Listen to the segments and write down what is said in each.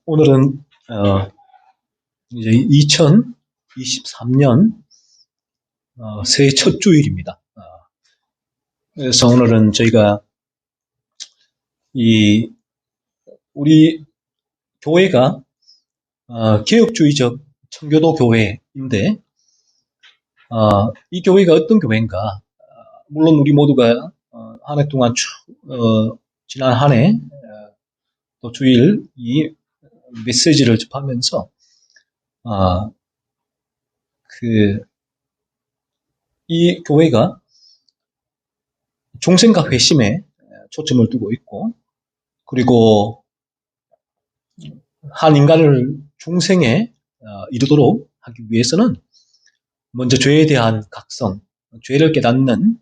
오늘은 이제 2023년 새해 첫 주일입니다. 그래서 오늘은 저희가 우리 교회가 개혁주의적 청교도 교회인데 이 교회가 어떤 교회인가? 물론 우리 모두가 한 해 동안 지난 한 해 또 주일 이 메시지를 접하면서 이 교회가 중생과 회심에 초점을 두고 있고, 그리고 한 인간을 중생에 이르도록 하기 위해서는 먼저 죄에 대한 각성, 죄를 깨닫는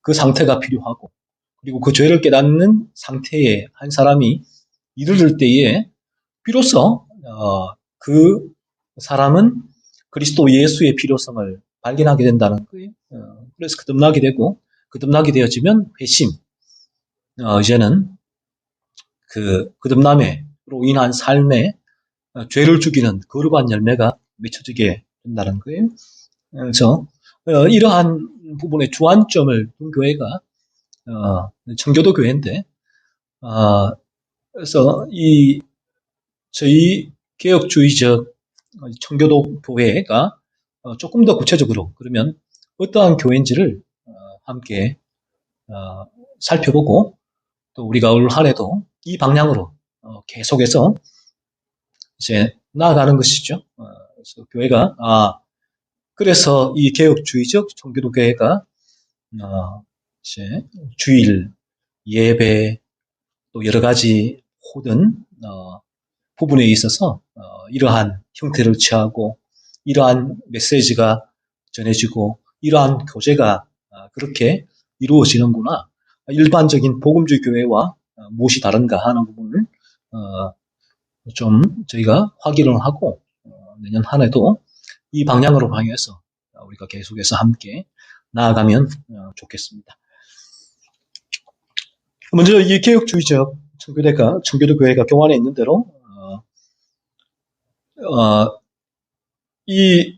그 상태가 필요하고, 그리고 그 죄를 깨닫는 상태에 한 사람이 이르를 때에 비로소 그 사람은 그리스도 예수의 필요성을 발견하게 된다는 거예요. 그래서 거듭나게 되고, 거듭나게 되어지면 회심, 이제는 그 거듭남으로 인한 삶에 죄를 죽이는 거룩한 열매가 맺혀지게 된다는 거예요. 그래서 이러한 부분에 주안점을 둔 교회가 청교도 교회인데, 그래서 저희 개혁주의적 청교도 교회가 조금 더 구체적으로 그러면 어떠한 교회인지를 함께 살펴보고, 또 우리가 올 한 해도 이 방향으로 계속해서 이제 나아가는 것이죠. 그래서 교회가 그래서 이 개혁주의적 청교도 교회가 이제 주일 예배 또 여러 가지 모든 부분에 있어서 이러한 형태를 취하고 이러한 메시지가 전해지고 이러한 교제가 그렇게 이루어지는구나. 일반적인 복음주의 교회와 무엇이 다른가 하는 부분을 좀 저희가 확인을 하고 내년 한 해도 이 방향으로 방해해서 우리가 계속해서 함께 나아가면 좋겠습니다. 먼저 이 개혁주의적 청교도 교회가 교환에 있는 대로 이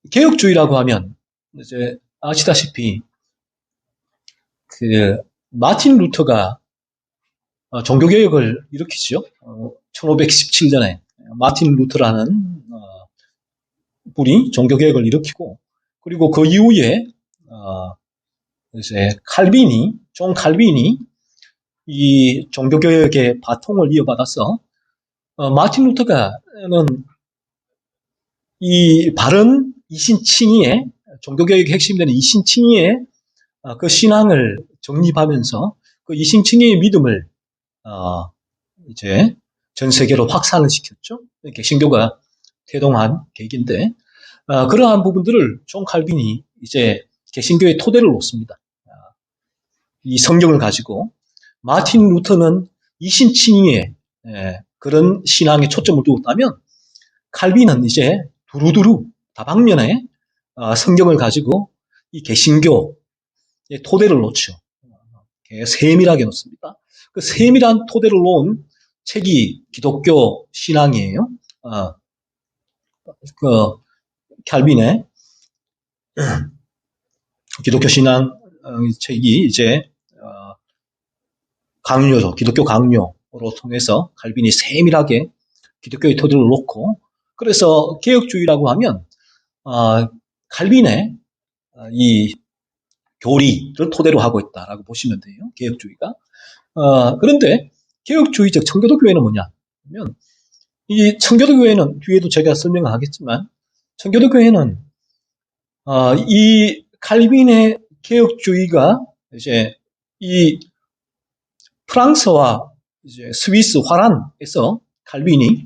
개혁주의라고 하면 이제 아시다시피 마틴 루터가 종교개혁을 일으키죠. 1517년에 마틴 루터라는 분이 종교개혁을 일으키고, 그리고 그 이후에 이제 존 칼빈이 이 종교개혁의 바통을 이어받아서 마틴 루터가는 이 바른 이신칭의의 종교개혁의 핵심이 되는 이신칭의의 그 신앙을 정립하면서 그 이신칭의의 믿음을 이제 전 세계로 확산을 시켰죠. 개신교가 태동한 계기인데, 그러한 부분들을 존 칼빈이 이제 개신교의 토대를 놓습니다. 이 성경을 가지고 마틴 루터는 이신칭의의 그런 신앙에 초점을 두었다면, 칼빈은 이제 두루두루 다방면에 성경을 가지고 이 개신교의 토대를 놓죠. 세밀하게 놓습니다. 그 세밀한 토대를 놓은 책이 기독교 신앙이에요. 칼빈의 기독교 신앙 책이 이제 강요죠. 기독교 강요로 통해서 칼빈이 세밀하게 기독교의 토대를 놓고, 그래서 개혁주의라고 하면 칼빈의 이 교리를 토대로 하고 있다라고 보시면 돼요. 개혁주의가. 그런데 개혁주의적 청교도 교회는 뭐냐 하면, 이 청교도 교회는 뒤에도 제가 설명하겠지만, 청교도 교회는 이 칼빈의 개혁주의가 이제 이 프랑스와 이제 스위스 화란에서 칼빈이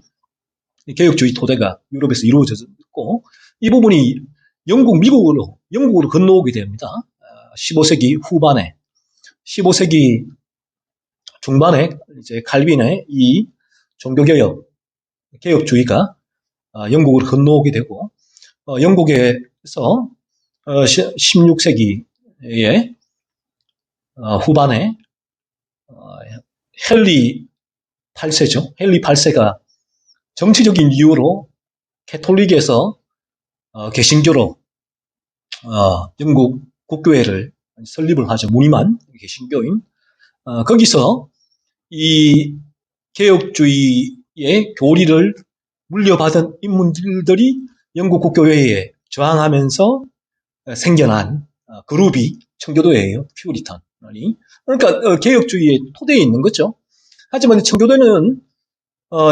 개혁주의 토대가 유럽에서 이루어졌고, 이 부분이 영국으로 건너오게 됩니다. 15세기 후반에, 15세기 중반에 이제 칼빈의 이 종교개혁, 개혁주의가 영국으로 건너오게 되고, 영국에서 16세기의 후반에 헨리 8세죠. 헨리 8세가 정치적인 이유로 캐톨릭에서 개신교로 영국 국교회를 설립을 하죠. 무늬만 개신교인. 거기서 이 개혁주의의 교리를 물려받은 인물들이 영국 국교회에 저항하면서 생겨난 그룹이 청교도예요. 퓨리탄이. 그러니까 개혁주의의 토대에 있는 거죠. 하지만 청교도는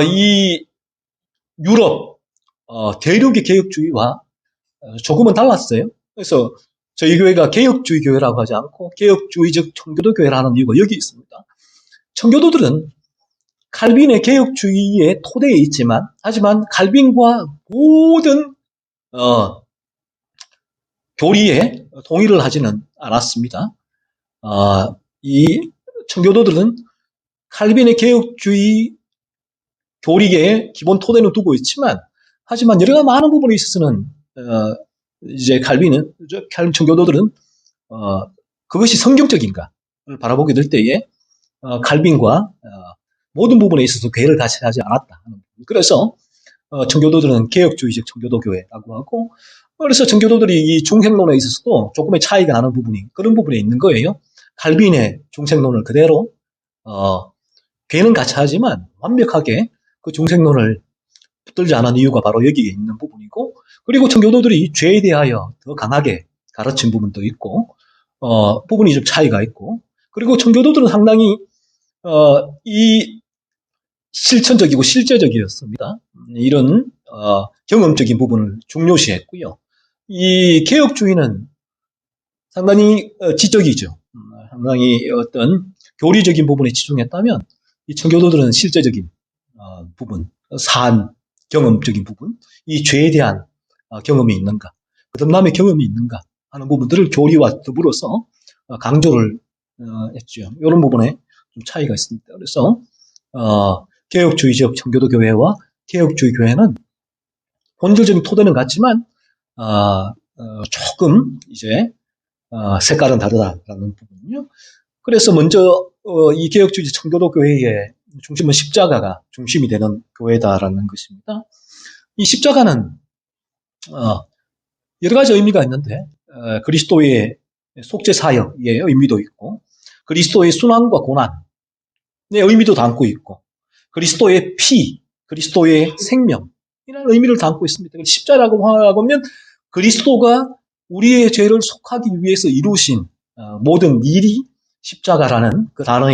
이 유럽 대륙의 개혁주의와 조금은 달랐어요. 그래서 저희 교회가 개혁주의 교회라고 하지 않고 개혁주의적 청교도 교회라는 이유가 여기 있습니다. 청교도들은 칼빈의 개혁주의의 토대에 있지만, 하지만 칼빈과 모든 교리에 동의를 하지는 않았습니다. 이 청교도들은 칼빈의 개혁주의 교리의 기본 토대는 두고 있지만, 하지만 여러 많은 부분에 있어서는 이제 칼빈 청교도들은 그것이 성경적인가를 바라보게 될 때에 칼빈과 모든 부분에 있어서 괴를 같이 하지 않았다. 그래서 청교도들은 개혁주의적 청교도 교회라고 하고, 그래서 청교도들이 이 중생론에 있어서도 조금의 차이가 나는 부분이 그런 부분에 있는 거예요. 칼빈의 중생론을 그대로 괴는 같이 하지만 완벽하게 그 중생론을 붙들지 않은 이유가 바로 여기에 있는 부분이고, 그리고 청교도들이 죄에 대하여 더 강하게 가르친 부분도 있고, 부분이 좀 차이가 있고, 그리고 청교도들은 상당히 이 실천적이고 실제적이었습니다. 이런 경험적인 부분을 중요시했고요. 이 개혁주의는 상당히 지적이죠. 상당히 어떤 교리적인 부분에 집중했다면 이 청교도들은 실제적인 부분, 산 경험적인 부분, 이 죄에 대한 경험이 있는가, 거듭남의 경험이 있는가 하는 부분들을 교리와 더불어서 강조를 했죠. 이런 부분에 좀 차이가 있습니다. 그래서 개혁주의적 청교도 교회와 개혁주의 교회는 본질적인 토대는 같지만 조금 이제 색깔은 다르다라는 부분이요. 그래서 먼저 이 개혁주의 청교도 교회의 중심은 십자가가 중심이 되는 교회다라는 것입니다. 이 십자가는 여러 가지 의미가 있는데 그리스도의 속죄 사역의 의미도 있고, 그리스도의 순환과 고난의 의미도 담고 있고, 그리스도의 피, 그리스도의 생명 이라는 의미를 담고 있습니다. 십자라고 하면 그리스도가 우리의 죄를 속하기 위해서 이루신 모든 일이 십자가라는 그 단어로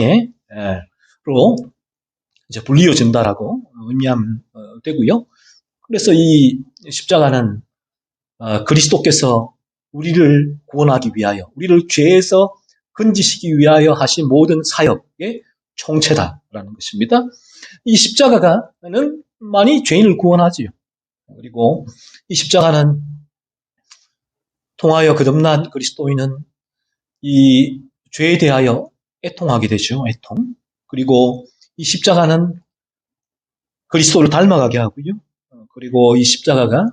이제 불리어진다라고 의미하면 되고요. 그래서 이 십자가는 그리스도께서 우리를 구원하기 위하여, 우리를 죄에서 건지시기 위하여 하신 모든 사역의 총체다라는 것입니다. 이 십자가는 많이 죄인을 구원하지요. 그리고 이 십자가는 통하여 거듭난 그리스도인은 이 죄에 대하여 애통하게 되죠. 애통. 그리고 이 십자가는 그리스도를 닮아가게 하고요. 그리고 이 십자가가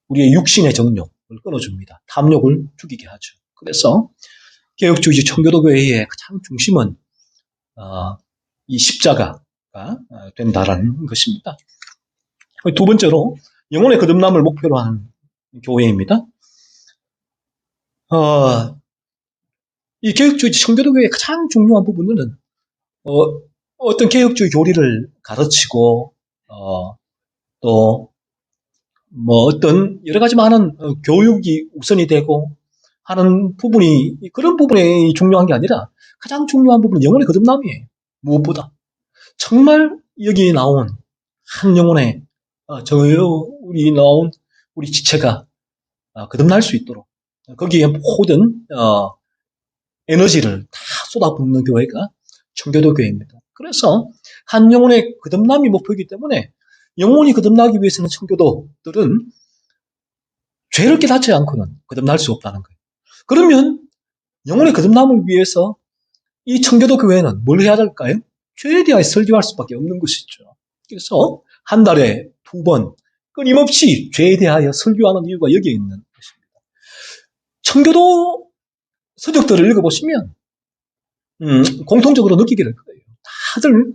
우리의 육신의 정욕을 끊어줍니다. 탐욕을 죽이게 하죠. 그래서 개혁주의 청교도교회의 가장 중심은 이 십자가가 된다라는 것입니다. 두 번째로 영혼의 거듭남을 목표로 하는 교회입니다. 이 개혁주의 청교도교회의 가장 중요한 부분은 어떤 개혁주의 교리를 가르치고 또 뭐 어떤 여러 가지 많은 교육이 우선이 되고 하는 부분이, 그런 부분이 중요한 게 아니라 가장 중요한 부분은 영혼의 거듭남이에요. 무엇보다 정말 여기 나온 한 영혼의 우리 나온 우리 지체가 거듭날 수 있도록 거기에 모든 에너지를 다 쏟아붓는 교회가 청교도 교회입니다. 그래서 한 영혼의 거듭남이 목표이기 때문에 영혼이 거듭나기 위해서는 청교도들은 죄를 깨닫지 않고는 거듭날 수 없다는 거예요. 그러면 영혼의 거듭남을 위해서 이 청교도 교회는 뭘 해야 될까요? 죄에 대하여 설교할 수밖에 없는 것이죠. 그래서 한 달에 2번 끊임없이 죄에 대하여 설교하는 이유가 여기에 있는 것입니다. 청교도 서적들을 읽어보시면 공통적으로 느끼게 될 거예요. 다들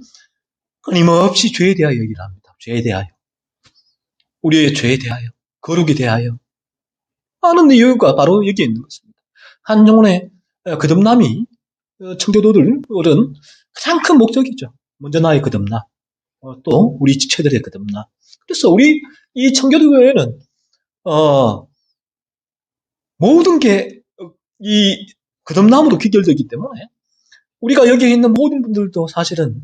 끊임없이 죄에 대하여 얘기를 합니다. 죄에 대하여. 우리의 죄에 대하여. 거룩에 대하여. 하는 이유가 바로 여기에 있는 것입니다. 한영혼의 거듭남이 청교도들은 가장 큰 목적이죠. 먼저 나의 거듭남. 또 우리 지체들의 거듭남. 그래서 우리 이 청교도 교회는 모든 게 이 거듭남으로 귀결되기 때문에 우리가 여기에 있는 모든 분들도 사실은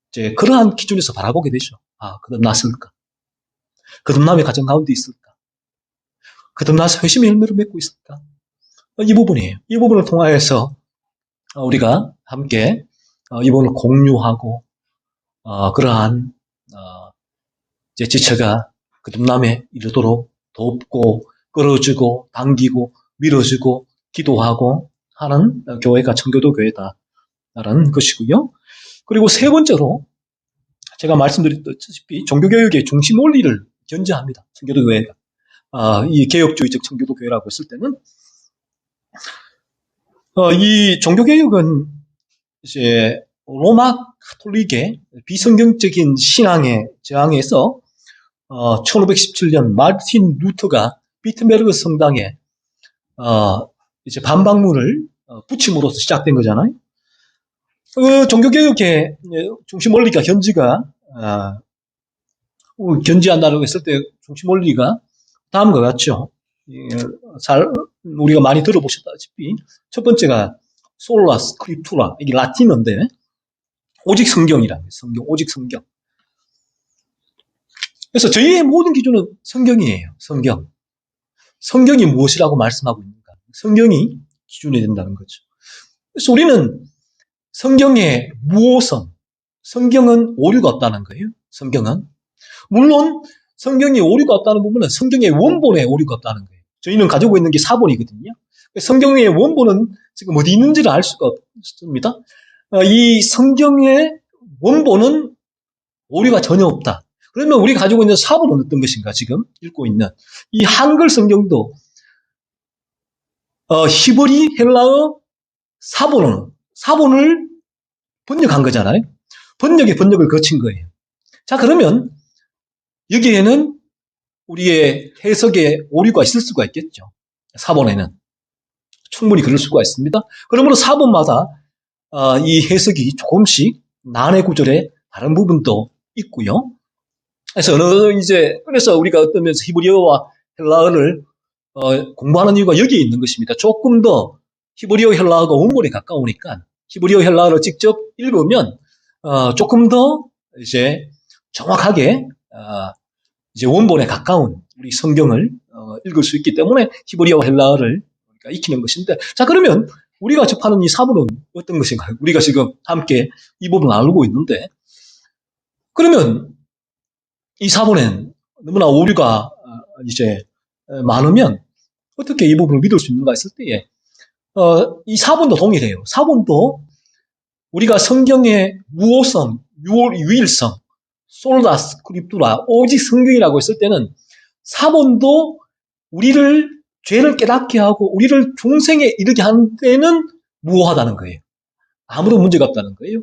이제 그러한 기준에서 바라보게 되죠. 거듭났을까? 거듭남의 과정 가운데 있을까? 거듭나서 회심의 열매를 맺고 있을까? 이 부분이에요. 이 부분을 통하여서 우리가 함께 이 부분을 공유하고 그러한 이제 지체가 거듭남에 이르도록 돕고 끌어주고 당기고 밀어주고 기도하고 하는 교회가 청교도 교회다라는 것이고요. 그리고 세 번째로 제가 말씀드렸다시피 종교교육의 중심 원리를 견지합니다. 청교도 교회가 이 개혁주의적 청교도 교회라고 했을 때는 이 종교개혁은 이제 로마 가톨릭의 비성경적인 신앙에 저항해서 1517년 마르틴 루터가 비트베르그 성당에 이제 반박문을 붙임으로써 시작된 거잖아요. 종교개혁의 중심 원리가 견지한다고 했을 때 중심 원리가 다음과 같죠. 우리가 많이 들어보셨다시피 첫 번째가 솔라 스크립투라, 이게 라틴어인데 오직 성경이라는 거예요. 성경, 오직 성경. 그래서 저희의 모든 기준은 성경이에요. 성경. 성경이 무엇이라고 말씀하고 있는가? 성경이 기준이 된다는 거죠. 그래서 우리는 성경의 무오성, 성경은 오류가 없다는 거예요. 성경은. 물론 성경이 오류가 없다는 부분은 성경의 원본에 오류가 없다는 거예요. 저희는 가지고 있는 게 사본이거든요. 성경의 원본은 지금 어디 있는지를 알 수가 없습니다. 이 성경의 원본은 오류가 전혀 없다. 그러면 우리가 가지고 있는 사본은 어떤 것인가? 지금 읽고 있는 이 한글 성경도 히브리 헬라어 사본을 번역한 거잖아요. 번역을 거친 거예요. 자, 그러면 여기에는 우리의 해석에 오류가 있을 수가 있겠죠. 사본에는. 충분히 그럴 수가 있습니다. 그러므로 사본마다 이 해석이 조금씩 난해 구절에 다른 부분도 있고요. 그래서 우리가 어떤 면에서 히브리어와 헬라어를 공부하는 이유가 여기에 있는 것입니다. 조금 더 히브리어 헬라어가 원본에 가까우니까 히브리어 헬라어를 직접 읽으면 조금 더 이제 정확하게 이제 원본에 가까운 우리 성경을 읽을 수 있기 때문에 히브리어 헬라어를 우리가 익히는 것인데, 자, 그러면 우리가 접하는 이 사본은 어떤 것인가요? 우리가 지금 함께 이 부분을 나누고 있는데, 그러면 이 사본엔 너무나 오류가 이제 많으면 어떻게 이 부분을 믿을 수 있는가 했을 때에 이 사본도 동일해요. 사본도 우리가 성경의 무오성, 유일성, 솔라 스크립투라, 오직 성경이라고 했을 때는 사본도 우리를 죄를 깨닫게 하고 우리를 중생에 이르게 하는 데는 무효하다는 거예요. 아무런 문제가 없다는 거예요.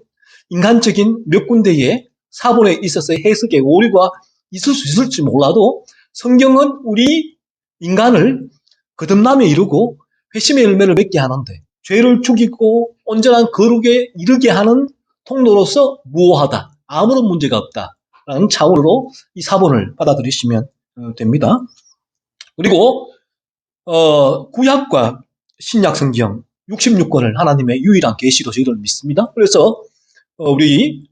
인간적인 몇 군데의 사본에 있어서의 해석의 오류가 있을 수 있을지 몰라도 성경은 우리 인간을 거듭남에 이르고 회심의 열매를 맺게 하는데 죄를 죽이고 온전한 거룩에 이르게 하는 통로로서 무효하다. 아무런 문제가 없다라는 차원으로 이 사본을 받아들이시면 됩니다. 그리고 구약과 신약 성경 66권을 하나님의 유일한 계시로 저희를 믿습니다. 그래서 우리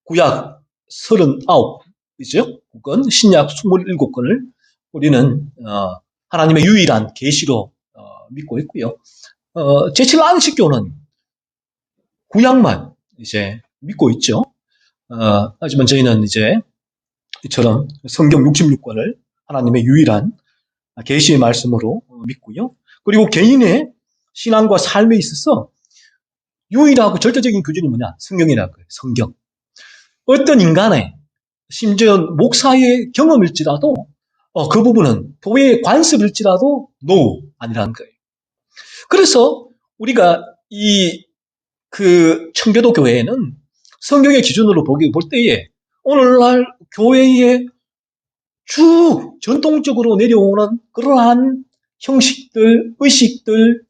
구약 39이죠. 9권, 신약 27권을 우리는 하나님의 유일한 계시로 믿고 있고요. 제7안식교는 구약만 이제 믿고 있죠. 하지만 저희는 이제 이처럼 성경 66권을 하나님의 유일한 계시의 말씀으로 믿고요. 그리고 개인의 신앙과 삶에 있어서 유일하고 절대적인 기준이 뭐냐? 성경이라고 해요. 성경. 어떤 인간의 심지어 목사의 경험일지라도 그 부분은 교회의 관습일지라도 no 아니라는 거예요. 그래서 우리가 그 청교도 교회에는 성경의 기준으로 볼 때에 오늘날 교회에 쭉 전통적으로 내려오는 그러한 형식들, 의식들,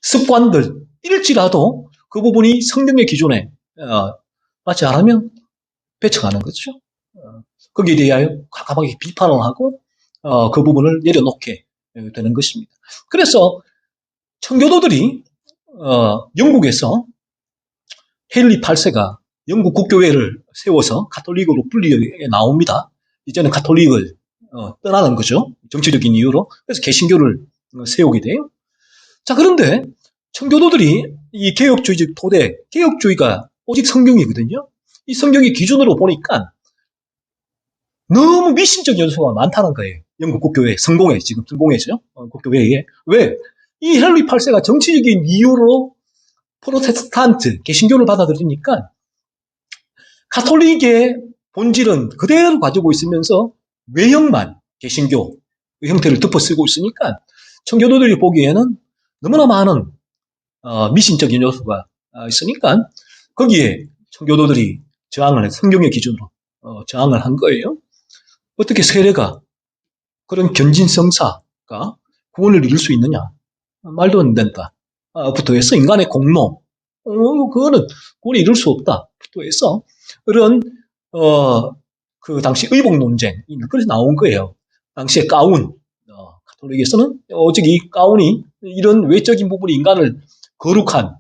습관들 일지라도 그 부분이 성경의 기준에 맞지 않으면 배척하는 거죠. 거기에 대하여 과감하게 비판을 하고 그 부분을 내려놓게 되는 것입니다. 그래서 청교도들이 영국에서 헨리 8세가 영국 국교회를 세워서 가톨릭으로 분리해 나옵니다. 이제는 가톨릭을 떠나는 거죠. 정치적인 이유로. 그래서 개신교를 세우게 돼요. 자, 그런데 청교도들이 이 개혁주의적 토대, 개혁주의가 오직 성경이거든요. 이 성경의 기준으로 보니까 너무 미신적 요소가 많다는 거예요. 영국 국교회, 지금 성공회죠. 국교회에. 왜? 이 헨리 8세가 정치적인 이유로 프로테스탄트, 개신교를 받아들이니까 가톨릭의 본질은 그대로 가지고 있으면서 외형만 개신교 형태를 덮어쓰고 있으니까 청교도들이 보기에는 너무나 많은 미신적인 요소가 있으니까 거기에 청교도들이 저항을 해서 성경의 기준으로 저항을 한 거예요. 어떻게 세례가 그런 견진성사가 구원을 이룰 수 있느냐? 말도 안 된다. 부터 해서 인간의 공로, 그거는 구원을 이룰 수 없다. 부터 해서 그런 그 당시 의복 논쟁, 그래서 나온 거예요. 당시에 가운, 가톨릭에서는 오직 이 가운이 이런 외적인 부분이 인간을 거룩한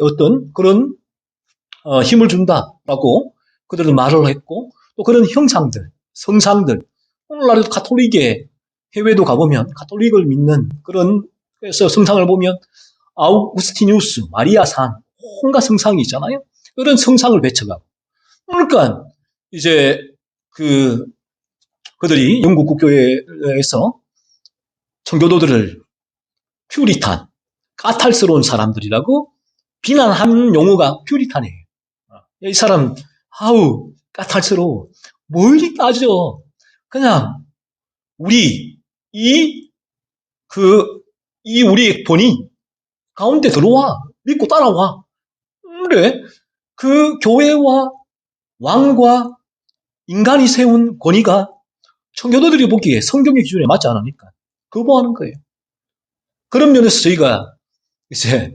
어떤 그런 힘을 준다라고 그들은 말을 했고 또 그런 형상들, 성상들 오늘날에도 가톨릭의 해외도 가보면 가톨릭을 믿는 그런 그래서 성상을 보면 아우구스티누스, 마리아상 온갖 성상이 있잖아요. 그런 성상을 배척하고 그러니까 이제 그들이 영국 국교회에서 청교도들을 퓨리탄, 까탈스러운 사람들이라고 비난한 용어가 퓨리탄이에요. 이 사람 까탈스러워. 뭘 따져. 그냥 우리의 본이 가운데 들어와. 믿고 따라와. 그래. 그 교회와 왕과 인간이 세운 권위가 청교도들이 보기에 성경의 기준에 맞지 않으니까 거부하는 거예요. 그런 면에서 저희가 이제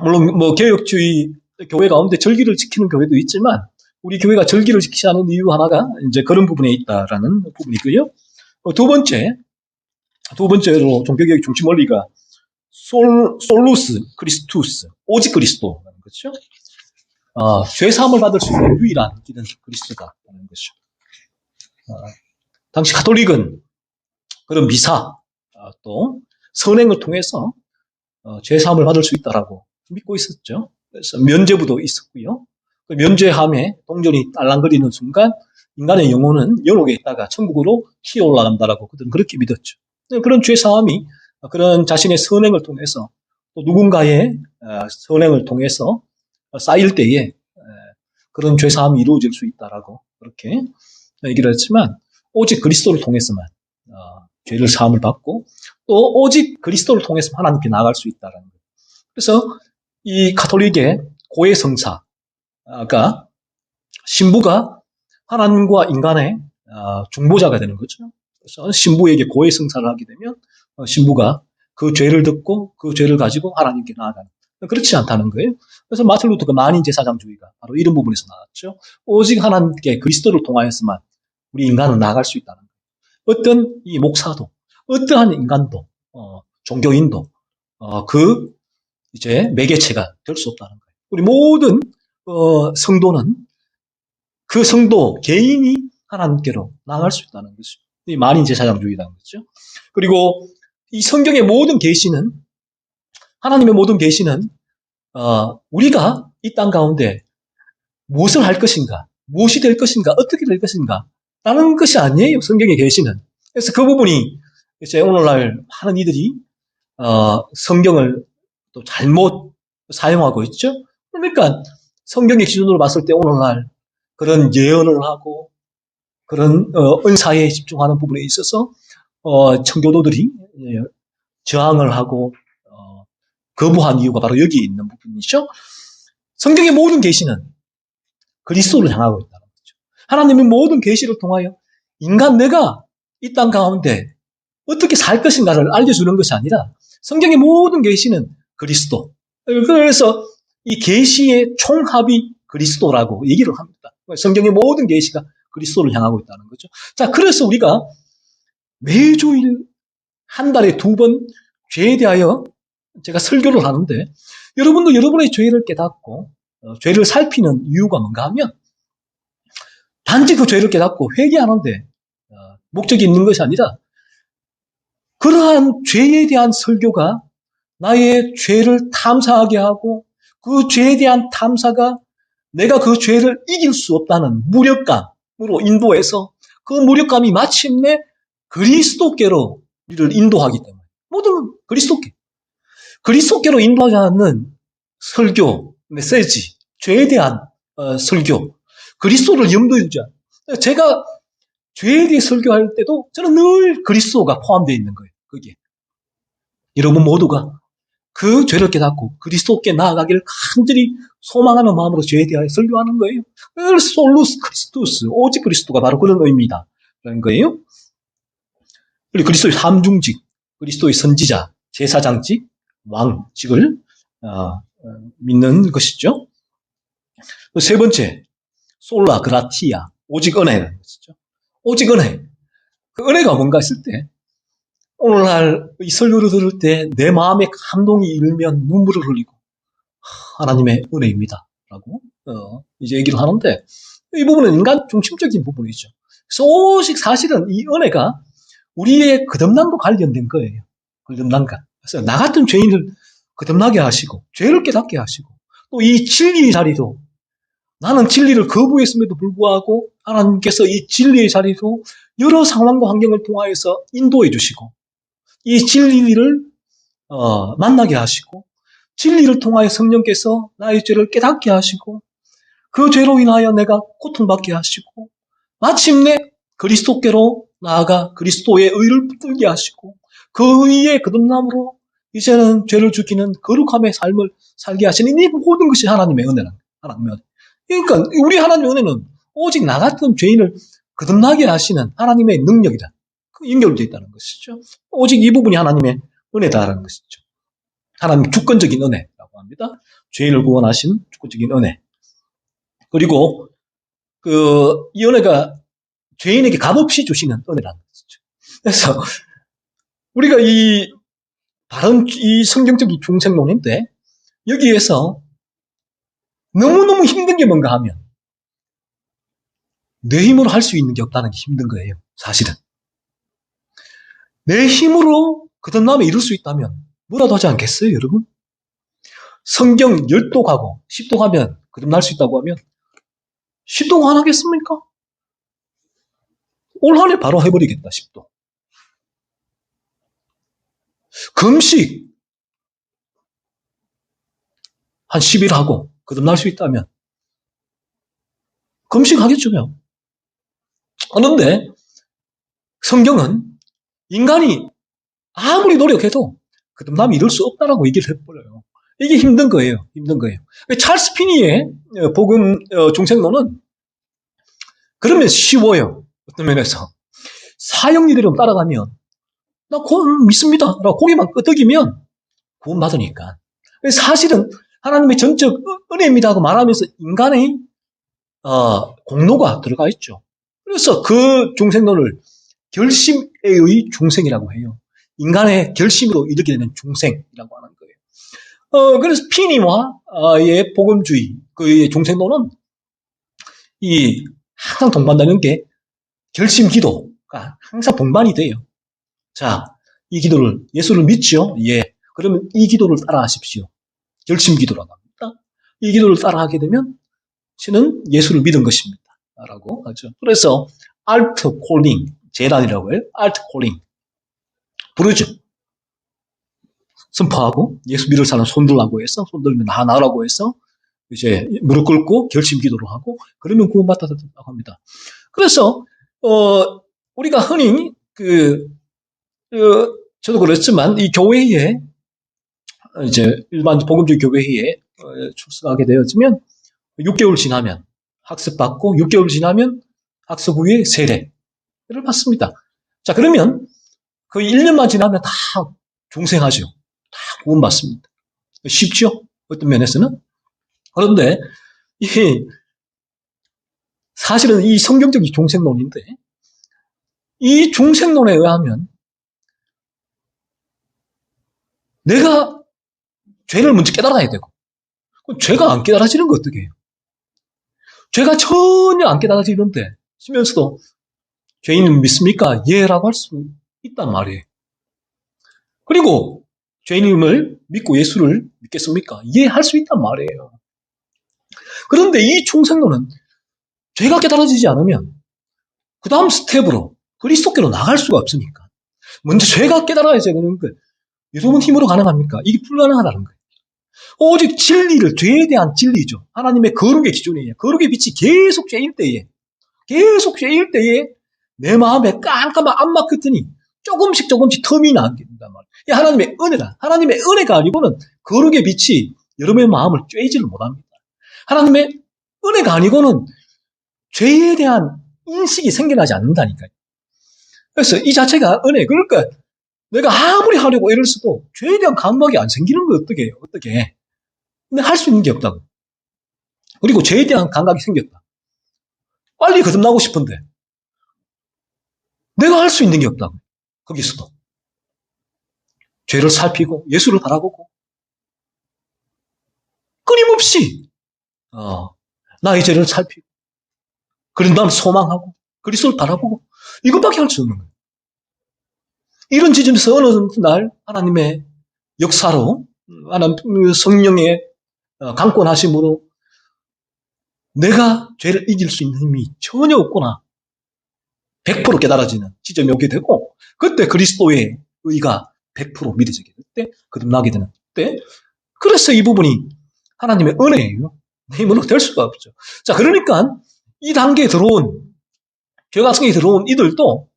물론 뭐 개혁주의 교회 가운데 절기를 지키는 교회도 있지만 우리 교회가 절기를 지키지 않은 이유 하나가 이제 그런 부분에 있다라는 부분이고요. 두 번째로 종교개혁 중심 원리가 솔루스 크리스투스, 오직 그리스도라는 거죠. 죄사함을 받을 수 있는 유일한 길은 그리스도다라는 것이죠. 당시 가톨릭은 그런 미사 또 선행을 통해서 죄사함을 받을 수 있다라고 믿고 있었죠. 그래서 면죄부도 있었고요. 그 면죄함에 동전이 딸랑거리는 순간 인간의 영혼은 영옥에 있다가 천국으로 튀어 올라간다라고 그들은 그렇게 믿었죠. 그런 죄사함이 그런 자신의 선행을 통해서 또 누군가의 선행을 통해서 쌓일 때에 그런 죄사함이 이루어질 수 있다라고 그렇게 얘기를 했지만 오직 그리스도를 통해서만 죄를 사함을 받고 또 오직 그리스도를 통해서 하나님께 나아갈 수 있다라는 거예요. 그래서 이 가톨릭의 고해성사가 신부가 하나님과 인간의 중보자가 되는 거죠. 그래서 신부에게 고해성사를 하게 되면 신부가 그 죄를 듣고 그 죄를 가지고 하나님께 나아가는 그렇지 않다는 거예요. 그래서 마틴 루터가 만인제사장주의가 바로 이런 부분에서 나왔죠. 오직 하나님께 그리스도를 통하여서만 우리 인간은 나아갈 수 있다는 거예요. 어떤 이 목사도 어떠한 인간도 종교인도 이제 매개체가 될 수 없다는 거예요. 우리 모든 성도는 그 성도 개인이 하나님께로 나아갈 수 있다는 것이죠. 이 만인제사장주의라는 거죠. 그리고 이 성경의 모든 계시는 하나님의 모든 계시는 우리가 이 땅 가운데 무엇을 할 것인가, 무엇이 될 것인가, 어떻게 될 것인가 라는 것이 아니에요. 성경의 계시는. 그래서 그 부분이 이제 오늘날 많은 이들이 성경을 또 잘못 사용하고 있죠. 그러니까 성경의 기준으로 봤을 때 오늘날 그런 예언을 하고 그런 은사에 집중하는 부분에 있어서 청교도들이 저항을 하고 거부한 이유가 바로 여기 있는 부분이죠. 성경의 모든 계시는 그리스도를 향하고 있다는 거죠. 하나님의 모든 계시를 통하여 인간 내가 이 땅 가운데 어떻게 살 것인가를 알려주는 것이 아니라 성경의 모든 계시는 그리스도. 그래서 이 계시의 총합이 그리스도라고 얘기를 합니다. 성경의 모든 계시가 그리스도를 향하고 있다는 거죠. 자, 그래서 우리가 매주일 한 달에 2번 죄에 대하여 제가 설교를 하는데 여러분도 여러분의 죄를 깨닫고 죄를 살피는 이유가 뭔가 하면 단지 그 죄를 깨닫고 회개하는데 목적이 있는 것이 아니라 그러한 죄에 대한 설교가 나의 죄를 탐사하게 하고 그 죄에 대한 탐사가 내가 그 죄를 이길 수 없다는 무력감으로 인도해서 그 무력감이 마침내 그리스도께로 우리를 인도하기 때문에 모든 그리스도께로 인도하지 않는 설교, 메시지, 죄에 대한 설교, 그리스도를 염두에 두지 않아요. 제가 죄에 대해 설교할 때도 저는 늘 그리스도가 포함되어 있는 거예요. 거기에. 여러분 모두가 그 죄를 깨닫고 그리스도께 나아가기를 간절히 소망하는 마음으로 죄에 대하여 설교하는 거예요. 솔루스 크리스투스, 오직 그리스도가 바로 그런 의미다. 라는 거예요. 그리고 그리스도의 삼중직, 그리스도의 선지자, 제사장직, 왕직을 믿는 것이죠. 세 번째, 솔라 그라티아, 오직 은혜라는 것이죠. 오직 은혜. 그 은혜가 뭔가 했을 때 오늘날 이 설교를 들을 때 내 마음에 감동이 일면 눈물을 흘리고 하나님의 은혜입니다. 라고 이제 얘기를 하는데 이 부분은 인간 중심적인 부분이죠. 그래서 오직 사실은 이 은혜가 우리의 거듭남과 관련된 거예요. 거듭남과. 그래서 나 같은 죄인을 거듭나게 하시고 죄를 깨닫게 하시고 또 이 진리의 자리도 나는 진리를 거부했음에도 불구하고 하나님께서 이 진리의 자리도 여러 상황과 환경을 통하여서 인도해 주시고 이 진리를 만나게 하시고 진리를 통하여 성령께서 나의 죄를 깨닫게 하시고 그 죄로 인하여 내가 고통받게 하시고 마침내 그리스도께로 나아가 그리스도의 의를 붙들게 하시고 그 의의 거듭남으로 이제는 죄를 죽이는 거룩함의 삶을 살게 하시는 이 모든 것이 하나님의 은혜란 하나님의 은혜. 그러니까 우리 하나님의 은혜는 오직 나 같은 죄인을 거듭나게 하시는 하나님의 능력이다. 연결되어 있다는 것이죠. 오직 이 부분이 하나님의 은혜다라는 것이죠. 하나님 주권적인 은혜라고 합니다. 죄인을 구원하신 주권적인 은혜. 그리고 이 은혜가 죄인에게 값없이 주시는 은혜라는 것이죠. 그래서 우리가 바른 이 성경적인 중생론인데 여기에서 너무너무 힘든 게 뭔가 하면 내 힘으로 할 수 있는 게 없다는 게 힘든 거예요. 사실은. 내 힘으로 거듭남에 이룰 수 있다면 뭐라도 하지 않겠어요, 여러분? 성경 10도 가고 10도 가면 거듭날 수 있다고 하면 10도 안 하겠습니까? 올 한 해 바로 해버리겠다, 10도. 금식 한 10일 하고 거듭날 수 있다면 금식하겠죠. 그런데 성경은 인간이 아무리 노력해도 거듭남이 이룰 수 없다라고 얘기를 해버려요. 이게 힘든 거예요. 힘든 거예요. 찰스 피니의 복음 중생론은 그러면 쉬워요. 어떤 면에서 사형리대로 따라가면 나 구원 믿습니다. 라고 고개만 끄덕이면 구원 받으니까. 사실은 하나님의 전적 은혜입니다 하고 말하면서 인간의 공로가 들어가 있죠. 그래서 그 중생론을 결심에 의 중생이라고 해요. 인간의 결심으로 이르게 되는 중생이라고 하는 거예요. 그래서 피니와의 복음주의, 그의 중생론은 항상 동반되는 게 결심 기도가 항상 동반이 돼요. 자, 이 기도를, 예수를 믿죠? 예. 그러면 이 기도를 따라 하십시오. 결심 기도라고 합니다. 이 기도를 따라 하게 되면, 저는 예수를 믿은 것입니다. 라고 하죠. 그래서, 알트 콜링, 재단이라고 해요. 알트 콜링. 부르죠. 선포하고, 예수 믿을 사람 손들라고 해서, 손들면 나라고 해서, 이제, 무릎 꿇고 결심 기도를 하고, 그러면 구원받았다고 합니다. 그래서, 우리가 흔히, 저도 그렇지만, 이 교회에, 이제 일반 복음주의 교회에 출석하게 되어지면 6개월 지나면 학습받고 6개월 지나면 학습 후에 세례를 받습니다. 자, 그러면 거의 1년만 지나면 다 중생하죠. 다 구원받습니다. 쉽죠? 어떤 면에서는. 그런데 사실은 이 성경적인 중생론인데 이 중생론에 의하면 내가 죄를 먼저 깨달아야 되고 죄가 안 깨달아지는 거 어떻게 해요? 죄가 전혀 안 깨달아지는데 쓰면서도 죄인은 믿습니까? 예라고 할 수 있단 말이에요. 그리고 죄인임을 믿고 예수를 믿겠습니까? 예, 할 수 있단 말이에요. 그런데 이 중생론은 죄가 깨달아지지 않으면 그 다음 스텝으로 그리스도께로 나갈 수가 없으니까 먼저 죄가 깨달아야 되는 거예요. 여러분 힘으로 가능합니까? 이게 불가능하다는 거예요. 오직 진리를, 죄에 대한 진리죠. 하나님의 거룩의 기준이에요. 거룩의 빛이 계속 죄일 때에 내 마음에 깜깜한 암막 커튼이 조금씩 틈이 나게 된단 말이에요. 이 하나님의 은혜다. 하나님의 은혜가 아니고는 거룩의 빛이 여러분의 마음을 쬐지를 못합니다. 하나님의 은혜가 아니고는 죄에 대한 인식이 생겨나지 않는다니까요. 그래서 이 자체가 은혜. 그러니까 내가 아무리 하려고 애를 써도 죄에 대한 감각이 안 생기는 거 어떻게 해요? 어떻게? 근데 할 수 있는 게 없다고. 그리고 죄에 대한 감각이 생겼다. 빨리 거듭나고 싶은데 내가 할 수 있는 게 없다고. 거기서도. 죄를 살피고 예수를 바라보고 끊임없이 나의 죄를 살피고 그런 다음 소망하고 그리스도를 바라보고 이것밖에 할 수 없는 거예요. 이런 지점에서 어느 날 하나님의 역사로 하나님 성령의 강권하심으로 내가 죄를 이길 수 있는 힘이 전혀 없구나 100% 깨달아지는 지점이 오게 되고 그때 그리스도의 의가 100% 믿어지게 될 때 거듭나게 되는 때 그래서 이 부분이 하나님의 은혜예요. 내 힘으로 될 수가 없죠. 자, 그러니까 이 단계에 들어온 교과성에 들어온 이들도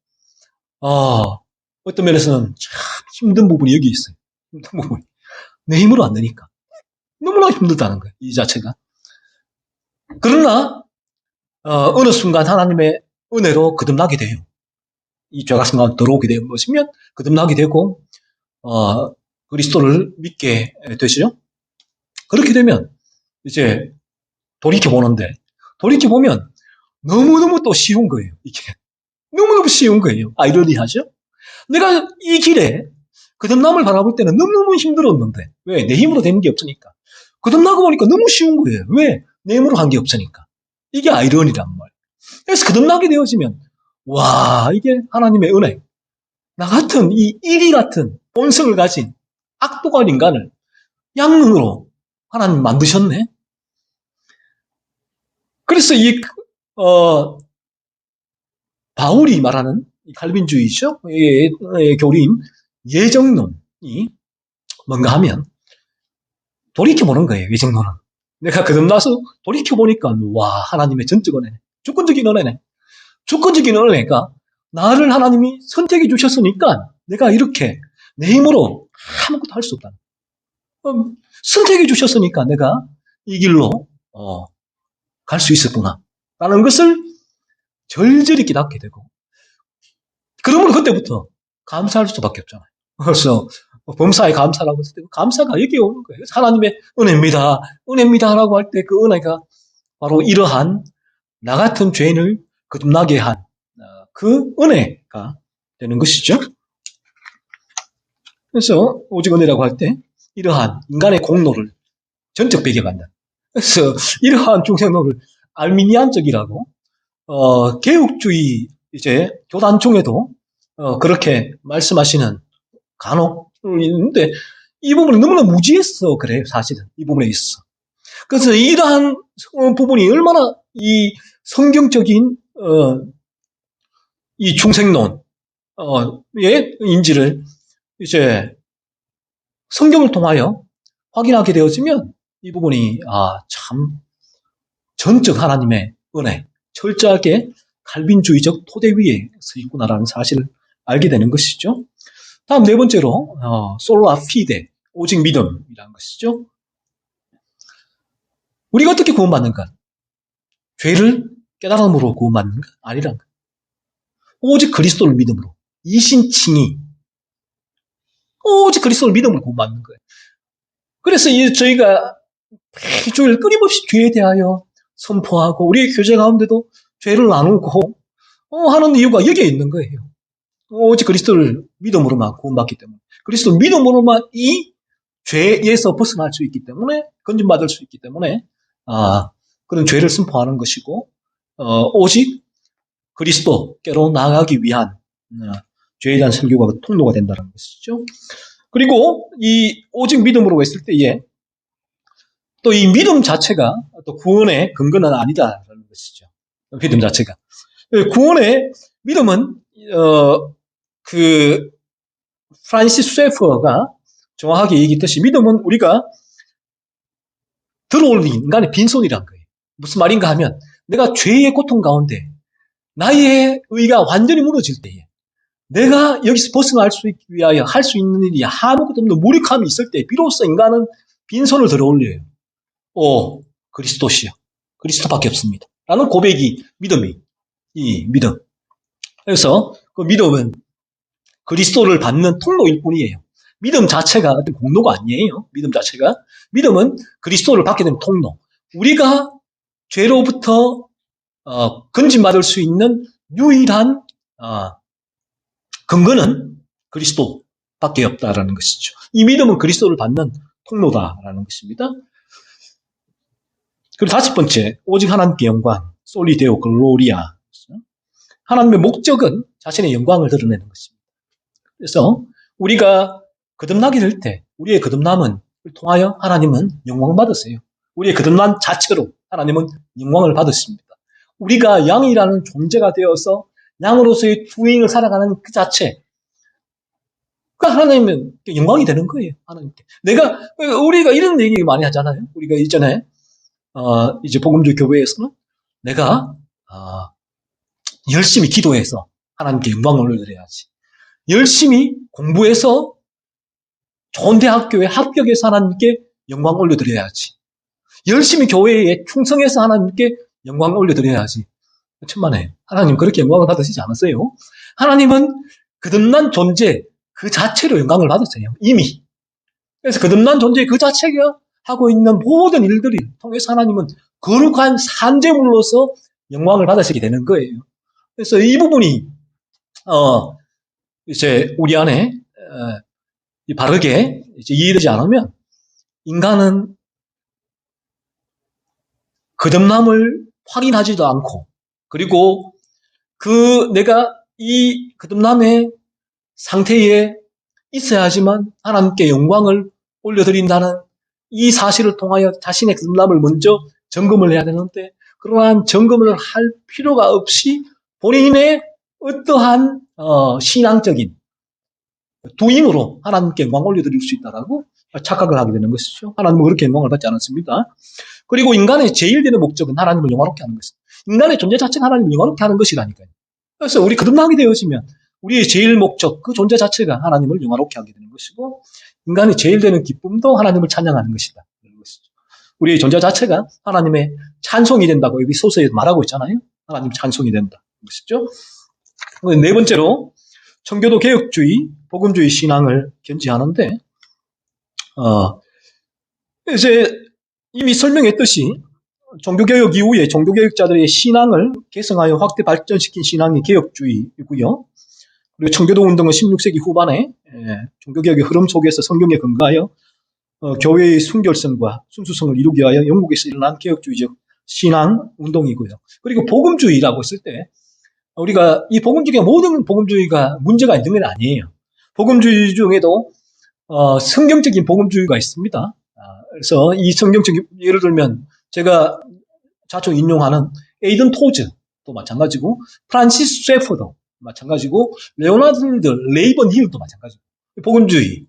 어떤 면에서는 참 힘든 부분이 여기 있어요. 힘든 부분이. 내 힘으로 안 되니까. 너무나 힘들다는 거예요. 이 자체가. 그러나 어느 순간 하나님의 은혜로 거듭나게 돼요. 이 죄가 가운데 들어오게 되는 것이면 거듭나게 되고 그리스도를 믿게 되시죠. 그렇게 되면 이제 돌이켜보면 너무너무 또 쉬운 거예요. 이게 너무너무 쉬운 거예요. 아이러니하죠? 내가 이 길에 거듭남을 바라볼 때는 너무너무 힘들었는데 왜? 내 힘으로 되는 게 없으니까. 거듭나고 보니까 너무 쉬운 거예요. 왜? 내 힘으로 한 게 없으니까. 이게 아이러니란 말이에요. 그래서 거듭나게 되어지면 와, 이게 하나님의 은혜. 나 같은 이 이리 같은 본성을 가진 악독한 인간을 양능으로 하나님 만드셨네. 그래서 이 바울이 말하는 칼빈주의죠. 교리인 예정론이 뭔가 하면 돌이켜보는 거예요. 예정론은. 내가 거듭나서 돌이켜보니까 와, 하나님의 전적 은혜네. 주권적인 은혜네. 주권적인 은혜가 나를 하나님이 선택해 주셨으니까 내가 이렇게 내 힘으로 아무것도 할 수 없다. 선택해 주셨으니까 내가 이 길로 갈 수 있었구나 라는 것을 절절히 깨닫게 되고 그러면 그때부터 감사할 수밖에 없잖아요. 그래서 범사에 감사라고 했을 때 감사가 여기에 오는 거예요. 하나님의 은혜입니다 라고 할 때 그 은혜가 바로 이러한 나 같은 죄인을 거듭나게 한 그 은혜가 되는 것이죠. 그래서 오직 은혜라고 할 때 이러한 인간의 공로를 전적 배격한다. 그래서 이러한 중생론을 알미니안적이라고 개혁주의 이제 교단총에도 그렇게 말씀하시는 간혹 있는데 이 부분이 너무나 무지해서 그래요. 사실은 이 부분에 있어. 그래서 이러한 부분이 얼마나 이 성경적인 이 중생론의 인지를 이제 성경을 통하여 확인하게 되어지면 이 부분이 참 전적 하나님의 은혜, 철저하게 칼빈주의적 토대 위에 서 있구나라는 사실을 알게 되는 것이죠. 다음 네 번째로 솔라 피데, 오직 믿음이라는 것이죠. 우리가 어떻게 구원받는가? 죄를 깨달음으로 구원받는가? 아니란 것. 오직 그리스도를 믿음으로. 이신칭의. 오직 그리스도를 믿음으로 구원받는 거예요. 그래서 저희가 매주일 끊임없이 죄에 대하여 선포하고 우리의 교제 가운데도 죄를 나누고 하는 이유가 여기에 있는 거예요. 오직 그리스도를 믿음으로만 구원받기 때문에. 그리스도 믿음으로만 이 죄에서 벗어날 수 있기 때문에, 건진받을 수 있기 때문에 그런 죄를 선포하는 것이고 오직 그리스도께로 나아가기 위한 죄에 대한 설교가 통로가 된다는 것이죠. 그리고 이 오직 믿음으로 했을 때에 또 이 믿음 자체가 또 구원의 근거는 아니다라는 것이죠. 믿음 자체가. 구원의 믿음은 프란시스 쉐퍼가 정확하게 얘기했듯이 믿음은 우리가 들어올린 인간의 빈손이란 거예요. 무슨 말인가 하면 내가 죄의 고통 가운데 나의 의가 완전히 무너질 때에 내가 여기서 벗어날 수 있기 위하여 할 수 있는 일이 아무것도 없는 무력함이 있을 때 비로소 인간은 빈손을 들어올려요. 그리스도시여. 그리스도밖에 없습니다. 라는 고백이 이 믿음. 그래서 그 믿음은 그리스도를 받는 통로일 뿐이에요. 믿음 자체가 어떤 공로가 아니에요. 믿음 자체가. 믿음은 그리스도를 받게 되는 통로. 우리가 죄로부터 건진받을 수 있는 유일한 근거는 그리스도밖에 없다라는 것이죠. 이 믿음은 그리스도를 받는 통로다라는 것입니다. 그리고 다섯 번째, 오직 하나님께 영광, 솔리 데오 글로리아. 하나님의 목적은 자신의 영광을 드러내는 것입니다. 그래서 우리가 거듭나게 될 때 우리의 거듭남을 통하여 하나님은 영광을 받으세요. 우리의 거듭남 자체로 하나님은 영광을 받으십니다. 우리가 양이라는 존재가 되어서 양으로서의 주인을 살아가는 그 자체, 그 하나님은 영광이 되는 거예요. 하나님께. 우리가 이런 얘기 많이 하잖아요. 우리가 이전에 이제 복음주의 교회에서는 내가 열심히 기도해서 하나님께 영광을 올려드려야지. 열심히 공부해서 좋은 대학교에 합격해서 하나님께 영광을 올려드려야지. 열심히 교회에 충성해서 하나님께 영광을 올려드려야지. 천만에 하나님 그렇게 영광을 받으시지 않았어요. 하나님은 거듭난 존재 그 자체로 영광을 받으세요. 이미. 그래서 거듭난 존재 그 자체가 하고 있는 모든 일들을 통해서 하나님은 거룩한 산재물로서 영광을 받으시게 되는 거예요. 그래서 이 부분이 이제 우리 안에 바르게 이제 이해되지 않으면 인간은 거듭남을 확인하지도 않고 그리고 내가 이 거듭남의 상태에 있어야지만 하나님께 영광을 올려드린다는 이 사실을 통하여 자신의 거듭남을 먼저 점검을 해야 되는데 그러한 점검을 할 필요가 없이 본인의 어떠한 신앙적인 두임으로 하나님께 영광을 올려드릴 수 있다라고 착각을 하게 되는 것이죠. 하나님은 그렇게 영광을 받지 않았습니다. 그리고 인간의 제일 되는 목적은 하나님을 영화롭게 하는 것입니다. 인간의 존재 자체가 하나님을 영화롭게 하는 것이라니까요. 그래서 우리 거듭나게 되어지면 우리의 제일 목적, 그 존재 자체가 하나님을 영화롭게 하게 되는 것이고 인간이 제일 되는 기쁨도 하나님을 찬양하는 것이다. 우리의 존재 자체가 하나님의 찬송이 된다고 여기 소서에 말하고 있잖아요. 하나님 찬송이 된다. 것이죠. 네 번째로 청교도 개혁주의, 복음주의 신앙을 견지하는데 이제 이미 설명했듯이 종교개혁 이후에 종교개혁자들의 신앙을 개성하여 확대 발전시킨 신앙이 개혁주의이고요. 그리고 청교도 운동은 16세기 후반에 종교개혁의 흐름 속에서 성경에 근거하여 교회의 순결성과 순수성을 이루기 위하여 영국에서 일어난 개혁주의적 신앙 운동이고요. 그리고 복음주의라고 했을 때 우리가 이 복음주의가 모든 복음주의가 문제가 있는 건 아니에요. 복음주의 중에도 성경적인 복음주의가 있습니다. 그래서 이 성경적인 예를 들면 제가 자주 인용하는 에이든 토즈도 마찬가지고 프란시스 쉐퍼도 마찬가지고 레오나드 레이번 힐도 마찬가지고 복음주의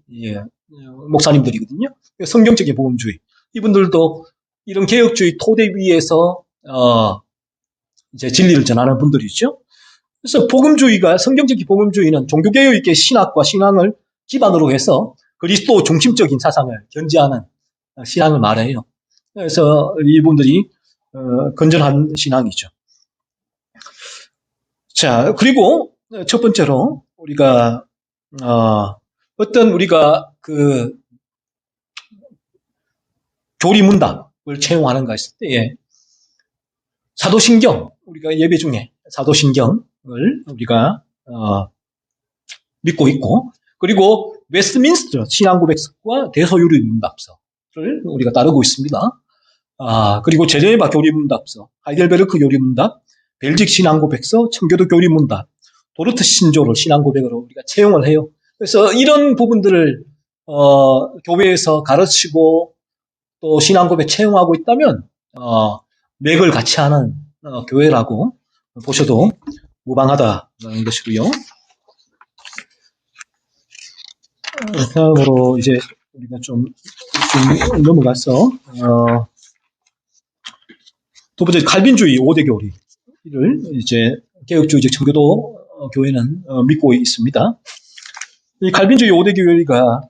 목사님들이거든요. 성경적인 복음주의 이분들도 이런 개혁주의 토대 위에서 이제 진리를 전하는 분들이죠. 그래서 복음주의가 성경적인 복음주의는 종교개혁의 신학과 신앙을 기반으로 해서 그리스도 중심적인 사상을 견지하는 신앙을 말해요. 그래서 이분들이 건전한 신앙이죠. 자, 그리고 첫 번째로 우리가 어떤 우리가 그 교리문답을 채용하는가 했을 때에 사도신경, 우리가 예배 중에 사도신경을 우리가 믿고 있고, 그리고 웨스트민스터 신앙고백서와 대소요리문답서를 우리가 따르고 있습니다. 그리고 제네바 교리문답서, 하이델베르크 교리문답, 벨직 신앙고백서, 청교도 교리문답, 도르트 신조를 신앙고백으로 우리가 채용을 해요. 그래서 이런 부분들을 교회에서 가르치고 또 신앙고백 채용하고 있다면 맥을 같이 하는 교회라고 보셔도 무방하다는 것이고요. 다음으로 이제 우리가 좀 넘어가서 두 번째 칼빈주의 5대 교리를 이제 개혁주의적 청교도 교회는 믿고 있습니다. 이 칼빈주의 5대 교리가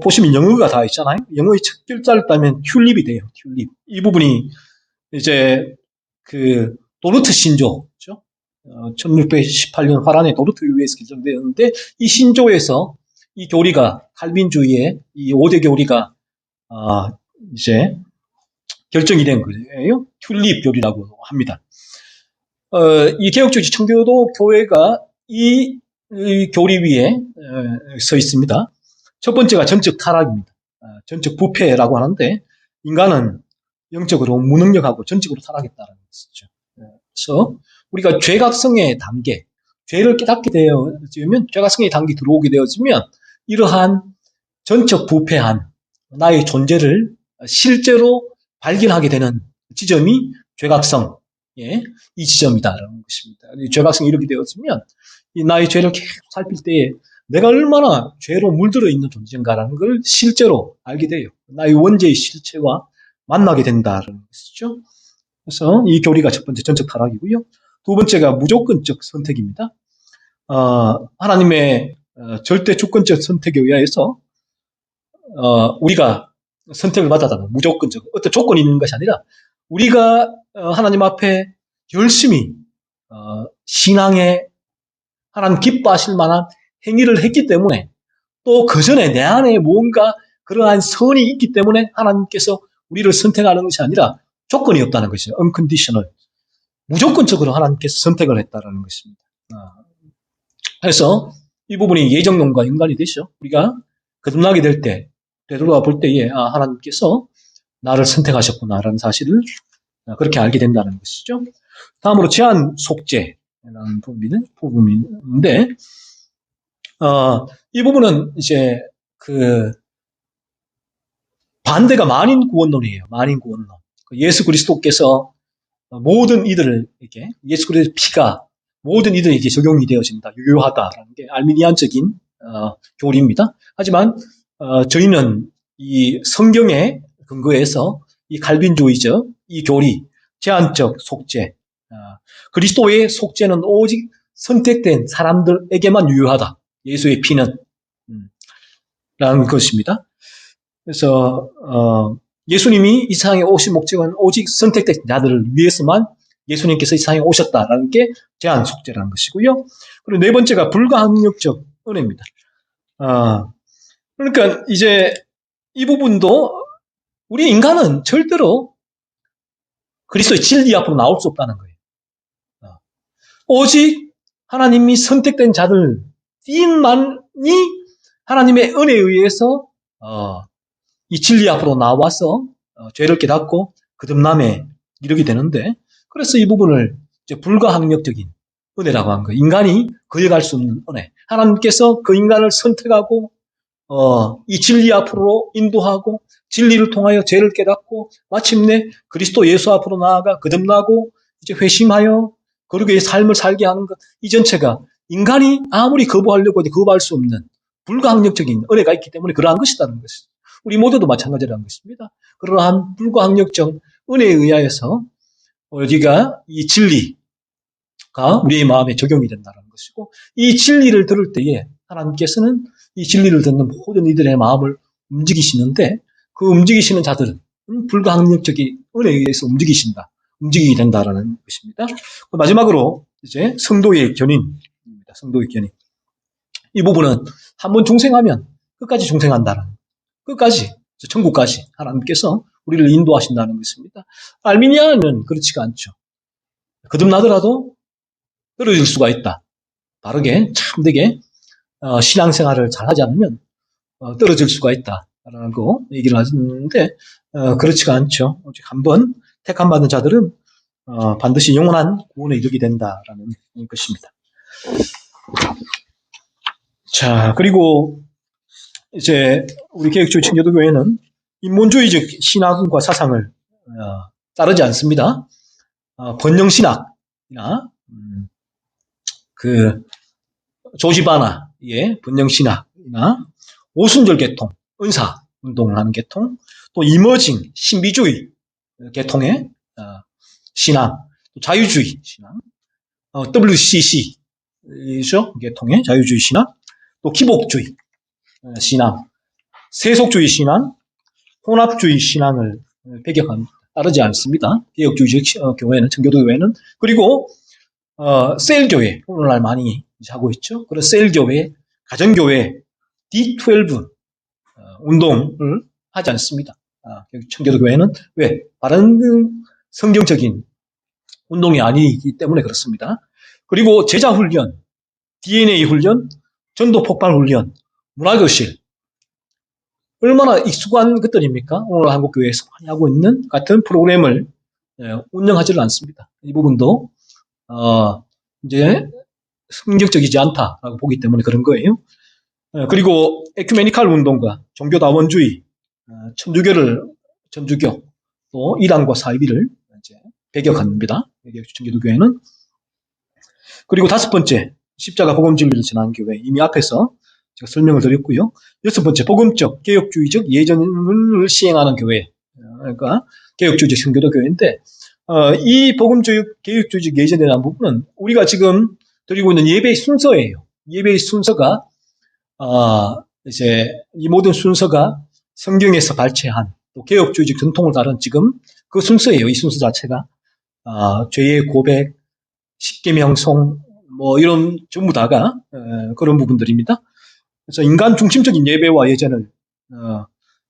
보시면 영어가 다 있잖아요. 영어의 첫 글자를 따면 튤립이 돼요. 튤립. 이 부분이 이제 도르트 신조죠. 1618년 화란의 도르트 의회에서 결정되었는데 이 신조에서 이 교리가 칼빈주의의 이 5대 교리가 이제 결정이 된 거예요. 튤립 교리라고 합니다. 이 개혁주의 청교도 교회가 이 교리 위에 서 있습니다. 첫 번째가 전적 타락입니다. 전적 부패라고 하는데 인간은 영적으로 무능력하고 전적으로 타락했다는 것이죠. 그래서 우리가 죄각성의 단계, 죄를 깨닫게 되어지면 죄각성의 단계 들어오게 되어지면 이러한 전적 부패한 나의 존재를 실제로 발견하게 되는 지점이 죄각성, 이 지점이다라는 것입니다. 죄각성이 이렇게 되어지면 이 나의 죄를 계속 살필 때에 내가 얼마나 죄로 물들어 있는 존재인가라는 걸 실제로 알게 돼요. 나의 원죄의 실체와 만나게 된다는 것이죠. 그래서 이 교리가 첫 번째 전적 타락이고요. 두 번째가 무조건적 선택입니다. 하나님의 절대 주권적 선택에 의해서 우리가 선택을 받았다는 무조건적 어떤 조건이 있는 것이 아니라 우리가 하나님 앞에 열심히 신앙에 하나님 기뻐하실 만한 행위를 했기 때문에 또 그 전에 내 안에 뭔가 그러한 선이 있기 때문에 하나님께서 우리를 선택하는 것이 아니라 조건이 없다는 것이죠. unconditional. 무조건적으로 하나님께서 선택을 했다는 것입니다. 그래서 이 부분이 예정론과 연관이 되죠. 우리가 거듭나게 될 때, 되돌아와 볼 때에 하나님께서 나를 선택하셨구나라는 사실을 그렇게 알게 된다는 것이죠. 다음으로 제한 속죄라는 부분인데 이 부분은 이제 반대가 만인 구원론이에요. 만인 구원론. 예수 그리스도께서 모든 이들을 이렇게 예수 그리스도의 피가 모든 이들에게 적용이 되어진다, 유효하다라는 게 알미니안적인 교리입니다. 하지만 저희는 이 성경의 근거에서 이 칼빈주의적 이 교리, 제한적 속죄, 그리스도의 속죄는 오직 선택된 사람들에게만 유효하다. 예수의 피는 라는 것입니다. 그래서 예수님이 이 세상에 오신 목적은 오직 선택된 자들을 위해서만 예수님께서 이 세상에 오셨다라는 게 제한 속죄라는 것이고요. 그리고 네 번째가 불가항력적 은혜입니다. 그러니까 이제 이 부분도 우리 인간은 절대로 그리스도의 진리 앞으로 나올 수 없다는 거예요. 오직 하나님이 선택된 자들만이 하나님의 은혜에 의해서 이 진리 앞으로 나와서 죄를 깨닫고 거듭남에 이르게 되는데, 그래서 이 부분을 이제 불가항력적인 은혜라고 한 거예요. 인간이 거역할 수 없는 은혜. 하나님께서 그 인간을 선택하고 이 진리 앞으로 인도하고 진리를 통하여 죄를 깨닫고 마침내 그리스도 예수 앞으로 나아가 거듭나고 이제 회심하여 거룩의 삶을 살게 하는 것, 이 전체가 인간이 아무리 거부하려고 해도 거부할 수 없는 불가항력적인 은혜가 있기 때문에 그러한 것이라는 것이죠. 우리 모두도 마찬가지라는 것입니다. 그러한 불가항력적 은혜에 의하여서 우리가 이 진리가 우리의 마음에 적용이 된다는 것이고, 이 진리를 들을 때에 하나님께서는 이 진리를 듣는 모든 이들의 마음을 움직이시는데 그 움직이시는 자들은 불가항력적인 은혜에 의해서 움직이게 된다라는 것입니다. 마지막으로 이제 성도의 견인입니다. 성도의 견인. 이 부분은 한번 중생하면 끝까지 중생한다는, 끝까지 천국까지 하나님께서 우리를 인도하신다는 것입니다. 알미니아는 그렇지가 않죠. 거듭나더라도 떨어질 수가 있다. 바르게 참되게 신앙생활을 잘하지 않으면 떨어질 수가 있다라고 얘기를 하시는데 그렇지가 않죠. 오직 한번 택함 받은 자들은 반드시 영원한 구원에 이르게 된다라는 것입니다. 자, 그리고 이제 우리 개혁주의 청교도교회는 인본주의적 신학과 사상을 따르지 않습니다. 번영신학이나 그 조지바나의 번영신학이나 오순절 계통, 은사 운동을 하는 계통, 또 이머징 신비주의 계통의 신앙, 또 자유주의 신앙, WCC죠 계통의 자유주의 신앙, 또 기복주의 신앙, 세속주의 신앙, 혼합주의 신앙을 배격합니다. 따르지 않습니다. 개혁주의적 교회는, 청교도교회는. 그리고 셀교회, 오늘날 많이 하고 있죠. 그런 셀교회, 가정교회, D12 운동을 하지 않습니다. 청교도교회는 왜? 바른 성경적인 운동이 아니기 때문에 그렇습니다. 그리고 제자훈련, DNA 훈련, 전도폭발훈련, 문화교실, 얼마나 익숙한 것들입니까? 오늘 한국교회에서 많이 하고 있는 같은 프로그램을 운영하지를 않습니다. 이 부분도 이제 성경적이지 않다라고 보기 때문에 그런 거예요. 그리고 에큐메니칼 운동과 종교다원주의, 천주교, 또 이단과 사이비를 이제 배격합니다. 청교도교회는. 그리고 다섯 번째, 십자가 복음 진리를 전하는 교회. 이미 앞에서 제가 설명을 드렸고요. 여섯 번째, 복음적, 개혁주의적 예전을 시행하는 교회. 그러니까 개혁주의적 청교도교회인데 이 복음주의, 개혁주의적 예전이라는 부분은 우리가 지금 드리고 있는 예배의 순서예요. 예배의 순서가 이제 이 모든 순서가 성경에서 발췌한 또 개혁주의적 전통을 다룬 지금 그 순서예요. 이 순서 자체가 죄의 고백, 십계명송 뭐 이런 전부 다가 그런 부분들입니다. 그래서 인간 중심적인 예배와 예전을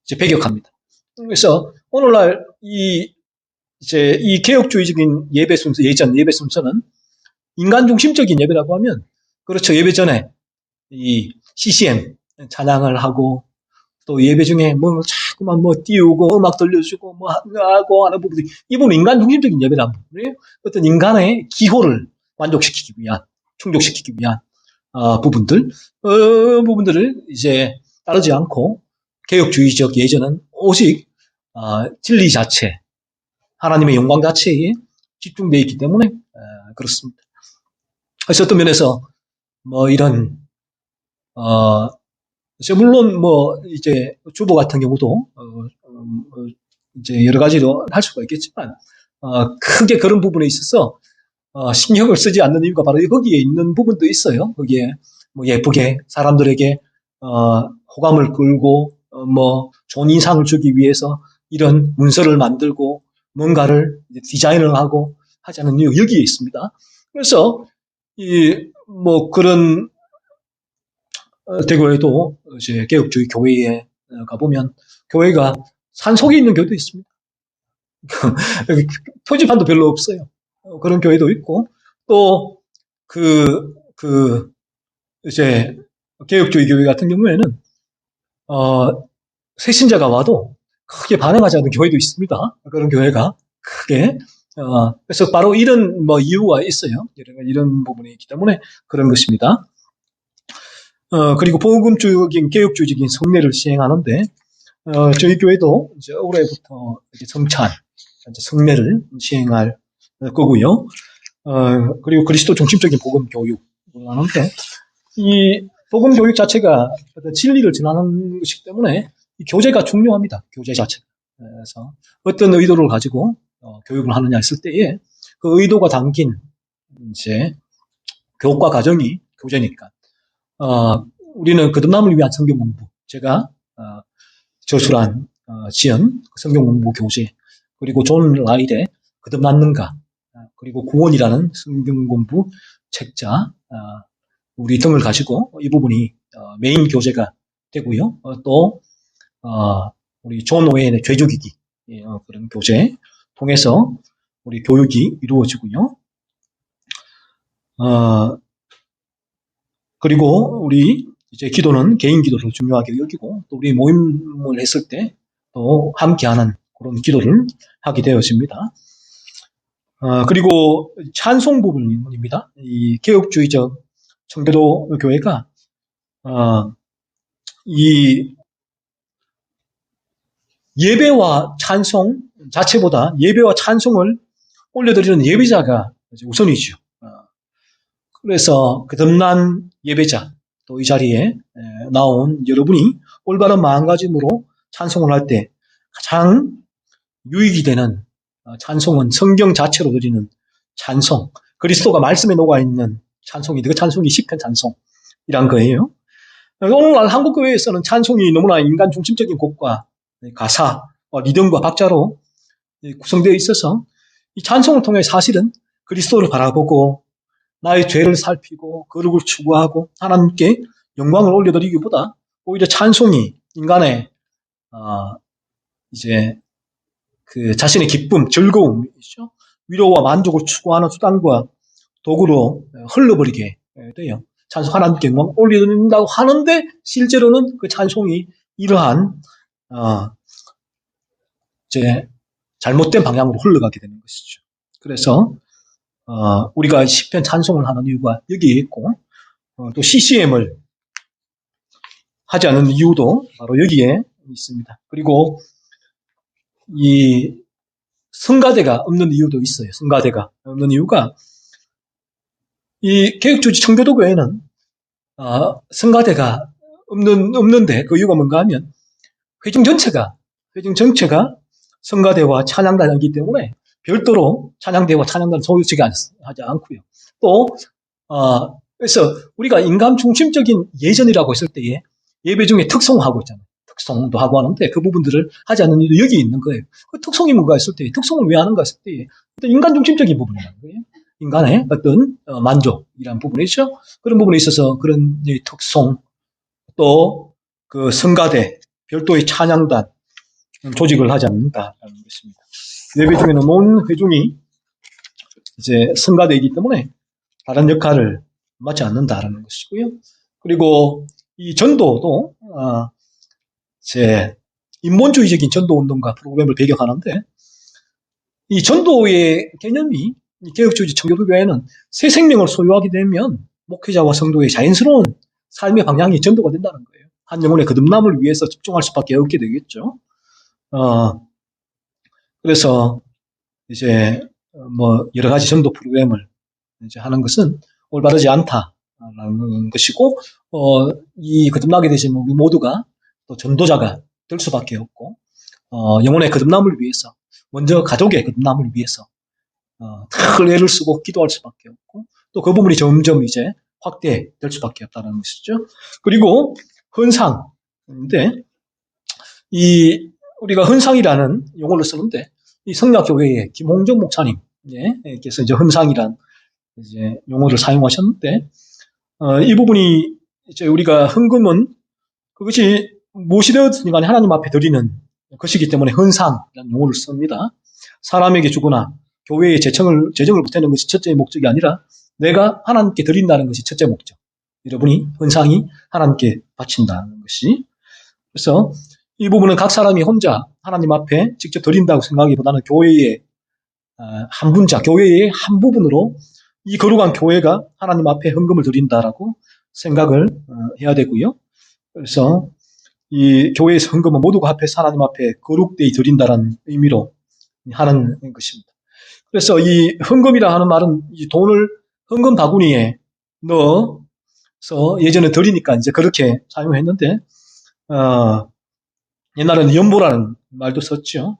이제 배격합니다. 그래서 오늘날 이제 이 개혁주의적인 예배 순서, 예전 예배 순서는 인간 중심적인 예배라고 하면 그렇죠. 예배 전에 이 CCM 찬양을 하고 또 예배 중에 뭐 자꾸만 뭐 띄우고 음악 들려주고 뭐 하고 하는 부분들이 이 부분은 인간 중심적인 예배란 부분이에요. 어떤 인간의 기호를 만족시키기 위한, 충족시키기 위한 부분들을 이제 따르지 않고 개혁주의적 예전은 오직 진리 자체, 하나님의 영광 자체에 집중되어 있기 때문에 그렇습니다. 그래서 어떤 면에서 뭐 이런 물론 뭐 이제 주보 같은 경우도 이제 여러 가지로 할 수가 있겠지만 크게 그런 부분에 있어서 신경을 쓰지 않는 이유가 바로 거기에 있는 부분도 있어요. 거기에 뭐 예쁘게 사람들에게 호감을 끌고 뭐 좋은 인상을 주기 위해서 이런 문서를 만들고 뭔가를 디자인을 하고 하자는 이유 여기에 있습니다. 그래서 뭐 그런 대구에도 이제 개혁주의 교회에 가보면 교회가 산속에 있는 교회도 있습니다. 표지판도 별로 없어요. 그런 교회도 있고 또 이제 개혁주의 교회 같은 경우에는 새신자가 와도 크게 반응하지 않는 교회도 있습니다. 그런 교회가 크게 그래서 바로 이런 뭐 이유가 있어요. 이런 부분이 있기 때문에 그런 것입니다. 그리고 복음적인 개혁주의적인 성례를 시행하는데 저희 교회도 이제 올해부터 이제 성찬, 성례를 시행할 거고요. 그리고 그리스도 중심적인 복음 교육을 하는데 이 복음 교육 자체가 진리를 전하는 것이기 때문에 이 교재가 중요합니다. 교재 자체가. 그래서 어떤 의도를 가지고 교육을 하느냐 했을 때에 그 의도가 담긴 이제 교과 과정이 교재니까 우리는 거듭남을 위한 성경 공부, 제가 저술한 지은 성경 공부 교재, 그리고 존 라일의 거듭났는가, 그리고 구원이라는 성경 공부 책자, 우리 등을 가지고 이 부분이 메인 교재가 되고요. 또 우리 존 오웬의 죄 죽이기, 그런 교재 통해서 우리 교육이 이루어지고요. 그리고 우리 이제 기도는 개인 기도를 중요하게 여기고, 또 우리 모임을 했을 때 또 함께하는 그런 기도를 하게 되어집니다. 그리고 찬송 부분입니다. 이 개혁주의적 청교도 교회가 이 예배와 찬송 자체보다 예배와 찬송을 올려드리는 예배자가 우선이죠. 그래서 거듭난 예배자, 또 이 자리에 나온 여러분이 올바른 마음가짐으로 찬송을 할 때 가장 유익이 되는 찬송은 성경 자체로 드리는 찬송, 그리스도가 말씀에 녹아있는 찬송인데 그 찬송이 시편 찬송이란 거예요. 오늘날 한국교회에서는 찬송이 너무나 인간 중심적인 곡과 가사, 리듬과 박자로 구성되어 있어서 이 찬송을 통해 사실은 그리스도를 바라보고 나의 죄를 살피고 거룩을 추구하고 하나님께 영광을 올려드리기보다 오히려 찬송이 인간의 이제 그 자신의 기쁨, 즐거움이죠. 위로와 만족을 추구하는 수단과 도구로 흘러버리게 돼요. 찬송 하나님께 영광 올려드린다고 하는데 실제로는 그 찬송이 이러한 이제 잘못된 방향으로 흘러가게 되는 것이죠. 그래서 우리가 시편 찬송을 하는 이유가 여기에 있고, 또 CCM을 하지 않는 이유도 바로 여기에 있습니다. 그리고 이 성가대가 없는 이유도 있어요. 성가대가 없는 이유가 이 개혁주의 청교도 교회는 성가대가 없는데 그 이유가 뭔가 하면 회중 전체가 성가대와 찬양단이기 때문에 별도로 찬양대와 찬양단을 소유하지 않고요. 또 그래서 우리가 인간 중심적인 예전이라고 했을 때에 예배 중에 특송하고 있잖아요. 특송도 하고 하는데 그 부분들을 하지 않는 이유도 여기 있는 거예요. 그 특송이 뭔가 했을 때, 특송을 왜 하는가 했을 때 인간 중심적인 부분이라는 거예요. 인간의 어떤 만족이라는 부분이죠. 그런 부분에 있어서 그런 특송, 또 그 성가대, 별도의 찬양단 조직을 하지 않는다라는 것입니다. 예배 중에는 온 회중이 이제 성가대이기 때문에 다른 역할을 맡지 않는다라는 것이고요. 그리고 이 전도도 이제 인본주의적인 전도 운동과 프로그램을 배경하는데, 이 전도의 개념이 개혁주의 청교도 교회는 새 생명을 소유하게 되면 목회자와 성도의 자연스러운 삶의 방향이 전도가 된다는 거예요. 한 영혼의 거듭남을 위해서 집중할 수밖에 없게 되겠죠. 그래서 이제 뭐 여러 가지 전도 프로그램을 이제 하는 것은 올바르지 않다라는 것이고, 이 거듭나게 되신 우리 모두가 또 전도자가 될 수밖에 없고, 영혼의 거듭남을 위해서, 먼저 가족의 거듭남을 위해서 늘 애를 쓰고 기도할 수밖에 없고, 또 그 부분이 점점 이제 확대될 수밖에 없다는 것이죠. 그리고 헌상인데, 우리가 헌상이라는 용어를 쓰는데, 이 성약교회의 김홍정 목사님께서 이제 헌상이란 이제 용어를 사용하셨는데, 이 부분이 이제 우리가 헌금은 그것이 무엇이 되었든 간에 하나님 앞에 드리는 것이기 때문에 헌상이라는 용어를 씁니다. 사람에게 주거나 교회에 재정을 보태는 것이 첫째 목적이 아니라 내가 하나님께 드린다는 것이 첫째 목적. 여러분이 헌상이 하나님께 바친다는 것이. 그래서 이 부분은 각 사람이 혼자 하나님 앞에 직접 드린다고 생각하기보다는 교회의 한 분자, 교회의 한 부분으로 이 거룩한 교회가 하나님 앞에 헌금을 드린다라고 생각을 해야 되고요. 그래서 이 교회에서 헌금은 모두가 합해서 하나님 앞에 거룩되이 드린다라는 의미로 하는 것입니다. 그래서 이 헌금이라 하는 말은 이 돈을 헌금 바구니에 넣어서 예전에 드리니까 이제 그렇게 사용했는데, 옛날에는 연보라는 말도 썼죠.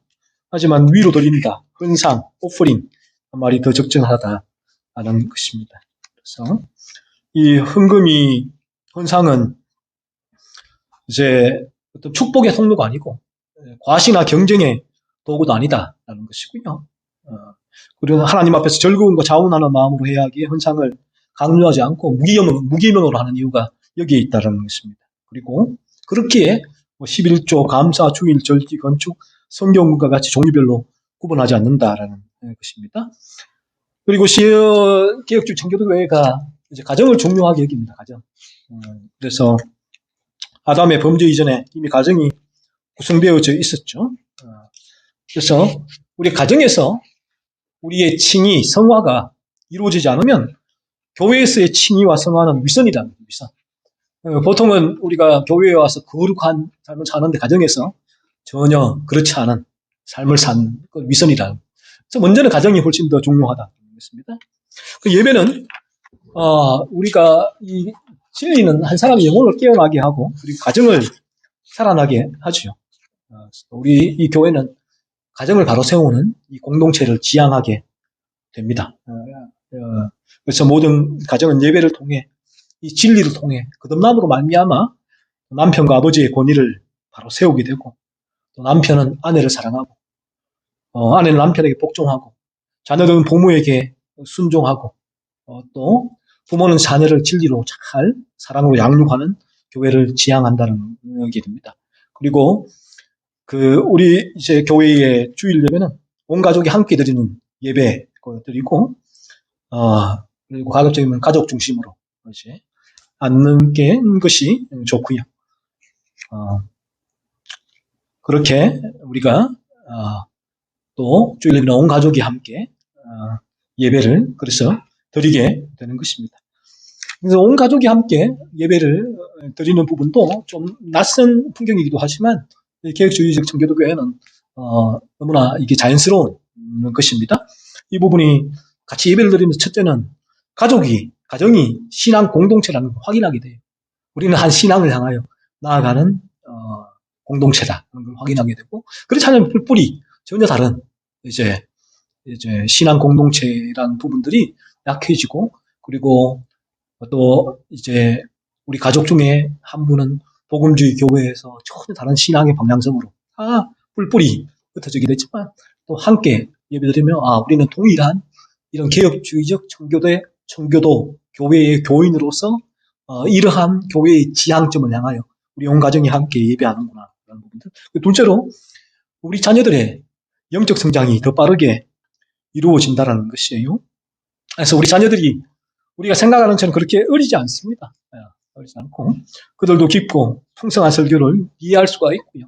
하지만 위로 드린다, 헌상, 오프링 말이 더 적절하다는 것입니다. 그래서 이 헌상은 이제 어떤 축복의 통로가 아니고 과시나 경쟁의 도구도 아니다라는 것이고요. 그리고 하나님 앞에서 즐거움과 자원하는 마음으로 해야 하기에 헌상을 강요하지 않고 무기명으로 하는 이유가 여기에 있다는 것입니다. 그리고 그렇기에 11조, 감사, 주일, 절기, 건축, 성경과 같이 종류별로 구분하지 않는다라는 것입니다. 그리고 개혁주의 청교도교회가 이제 가정을 중요하게 여깁니다. 가정. 그래서 아담의 범죄 이전에 이미 가정이 구성되어져 있었죠. 그래서 우리 가정에서 우리의 칭의, 성화가 이루어지지 않으면 교회에서의 칭의와 성화는 위선이다. 위선. 보통은 우리가 교회에 와서 거룩한 삶을 사는데 가정에서 전혀 그렇지 않은 삶을 산 위선이다. 그래서 먼저는 가정이 훨씬 더 중요하다는 것입니다. 그 예배는 우리가 이 진리는 한 사람의 영혼을 깨어나게 하고 그리고 가정을 살아나게 하죠. 우리 이 교회는 가정을 바로 세우는 이 공동체를 지향하게 됩니다. 그래서 모든 가정은 예배를 통해 이 진리를 통해 거듭남으로 말미암아 남편과 아버지의 권위를 바로 세우게 되고 또 남편은 아내를 사랑하고 아내는 남편에게 복종하고 자녀들은 부모에게 순종하고 또 부모는 자녀를 진리로 잘 사랑으로 양육하는 교회를 지향한다는 게 됩니다. 그리고 우리 이제 교회의 주일 예배는 온 가족이 함께 드리는 예배 드리고 그리고 가급적이면 가족 중심으로 이제 앉는 것이 좋고요. 그렇게 우리가 또 주일 예배는 온 가족이 함께 예배를 그래서 드리게 되는 것입니다. 그래서 온 가족이 함께 예배를 드리는 부분도 좀 낯선 풍경이기도 하지만 개혁주의적 청교도교회는 너무나 이게 자연스러운 것입니다. 이 부분이 같이 예배를 드리면서 첫째는 가정이 신앙 공동체라는 걸 확인하게 돼요. 우리는 한 신앙을 향하여 나아가는 공동체다. 그런 걸 확인하게 되고 그렇지 않으면 뿔뿔이 전혀 다른 이제 신앙 공동체라는 부분들이 약해지고 그리고 또 이제 우리 가족 중에 한 분은 복음주의 교회에서 전혀 다른 신앙의 방향성으로 뿔뿔이 흩어지게 됐지만 또 함께 예배드리며 우리는 동일한 이런 개혁주의적 청교도 교회의 교인으로서 이러한 교회의 지향점을 향하여 우리 온 가정이 함께 예배하는구나 라는 부분들. 둘째로 우리 자녀들의 영적 성장이 더 빠르게 이루어진다는 것이에요. 그래서 우리 자녀들이 우리가 생각하는 것처럼 그렇게 어리지 않습니다. 어리지 않고 그들도 깊고 풍성한 설교를 이해할 수가 있고요.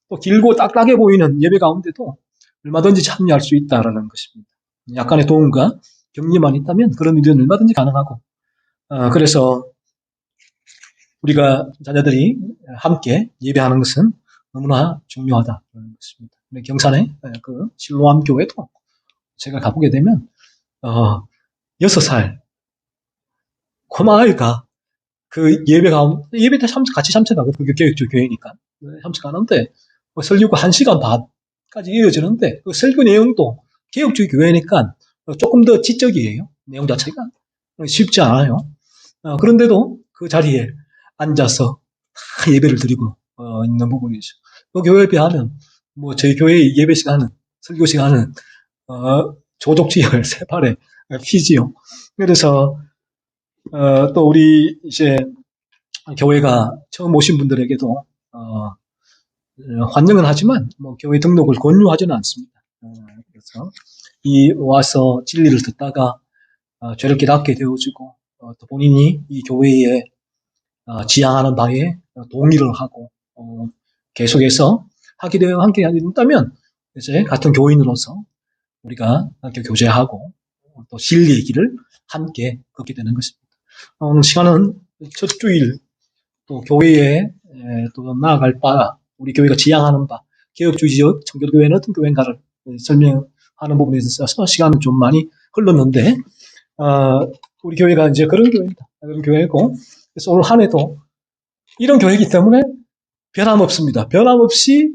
또 길고 딱딱해 보이는 예배 가운데도 얼마든지 참여할 수 있다는 것입니다. 약간의 도움과 격려만 있다면 그런 일은 얼마든지 가능하고 그래서 우리가 자녀들이 함께 예배하는 것은 너무나 중요하다는 것입니다. 경산의 그 실로암 교회도 제가 가보게 되면 6살 고마아이가 그 예배 때 같이 참석하거든요. 그 교육주 교회니까 참석하는데 설교가 1시간 반까지 이어지는데 그 설교 내용도 개혁주의 교회니까 조금 더 지적이에요. 내용 자체가 쉽지 않아요. 그런데도 그 자리에 앉아서 다 예배를 드리고 있는 부분이죠. 그 교회에 비하면 저희 교회의 예배 시간은 설교 시간은 조족지혈 세팔에 피지요. 그래서 또 우리 이제 교회가 처음 오신 분들에게도 환영은 하지만 교회 등록을 권유하지는 않습니다. 그래서 와서 진리를 듣다가 죄를 깨닫게 되어지고 또 본인이 이 교회에 지향하는 바에 동의를 하고 계속해서 함께 된다면 이제 같은 교인으로서 우리가 함께 교제하고 또 진리의 길을 함께 걷게 되는 것입니다. 오늘 시간은 첫 주일 또 교회에 또 나아갈 바, 우리 교회가 지향하는 바, 개혁주의적 청교도교회는 어떤 교회인가를 설명하는 부분에 있어서 시간은 좀 많이 흘렀는데 우리 교회가 이제 그런 교회입니다. 그런 교회고 그래서 올 한 해도 이런 교회이기 때문에 변함없습니다. 변함없이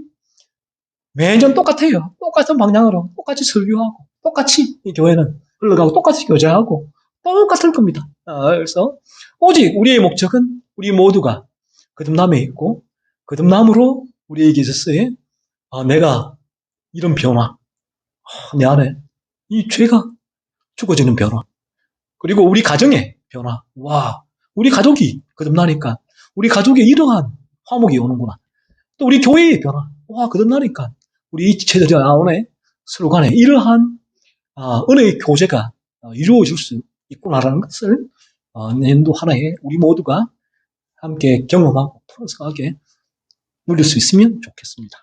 매년 똑같아요. 똑같은 방향으로 똑같이 설교하고 똑같이 이 교회는 흘러가고 똑같이 교제하고 똑같을 겁니다. 그래서 오직 우리의 목적은 우리 모두가 거듭남에 있고 거듭남으로 우리에게 있어서의 내가 이런 변화, 내 안에 이 죄가 죽어지는 변화, 그리고 우리 가정의 변화. 와, 우리 가족이 거듭나니까 우리 가족에 이러한 화목이 오는구나. 또 우리 교회의 변화. 와, 거듭나니까 우리 이 지체들이 나오네. 서로 간에 이러한 은혜의 교제가 이루어질 수 있구나라는 것을 내년도 한 해에 우리 모두가 함께 경험하고 풍성하게 누릴 수 있으면 좋겠습니다.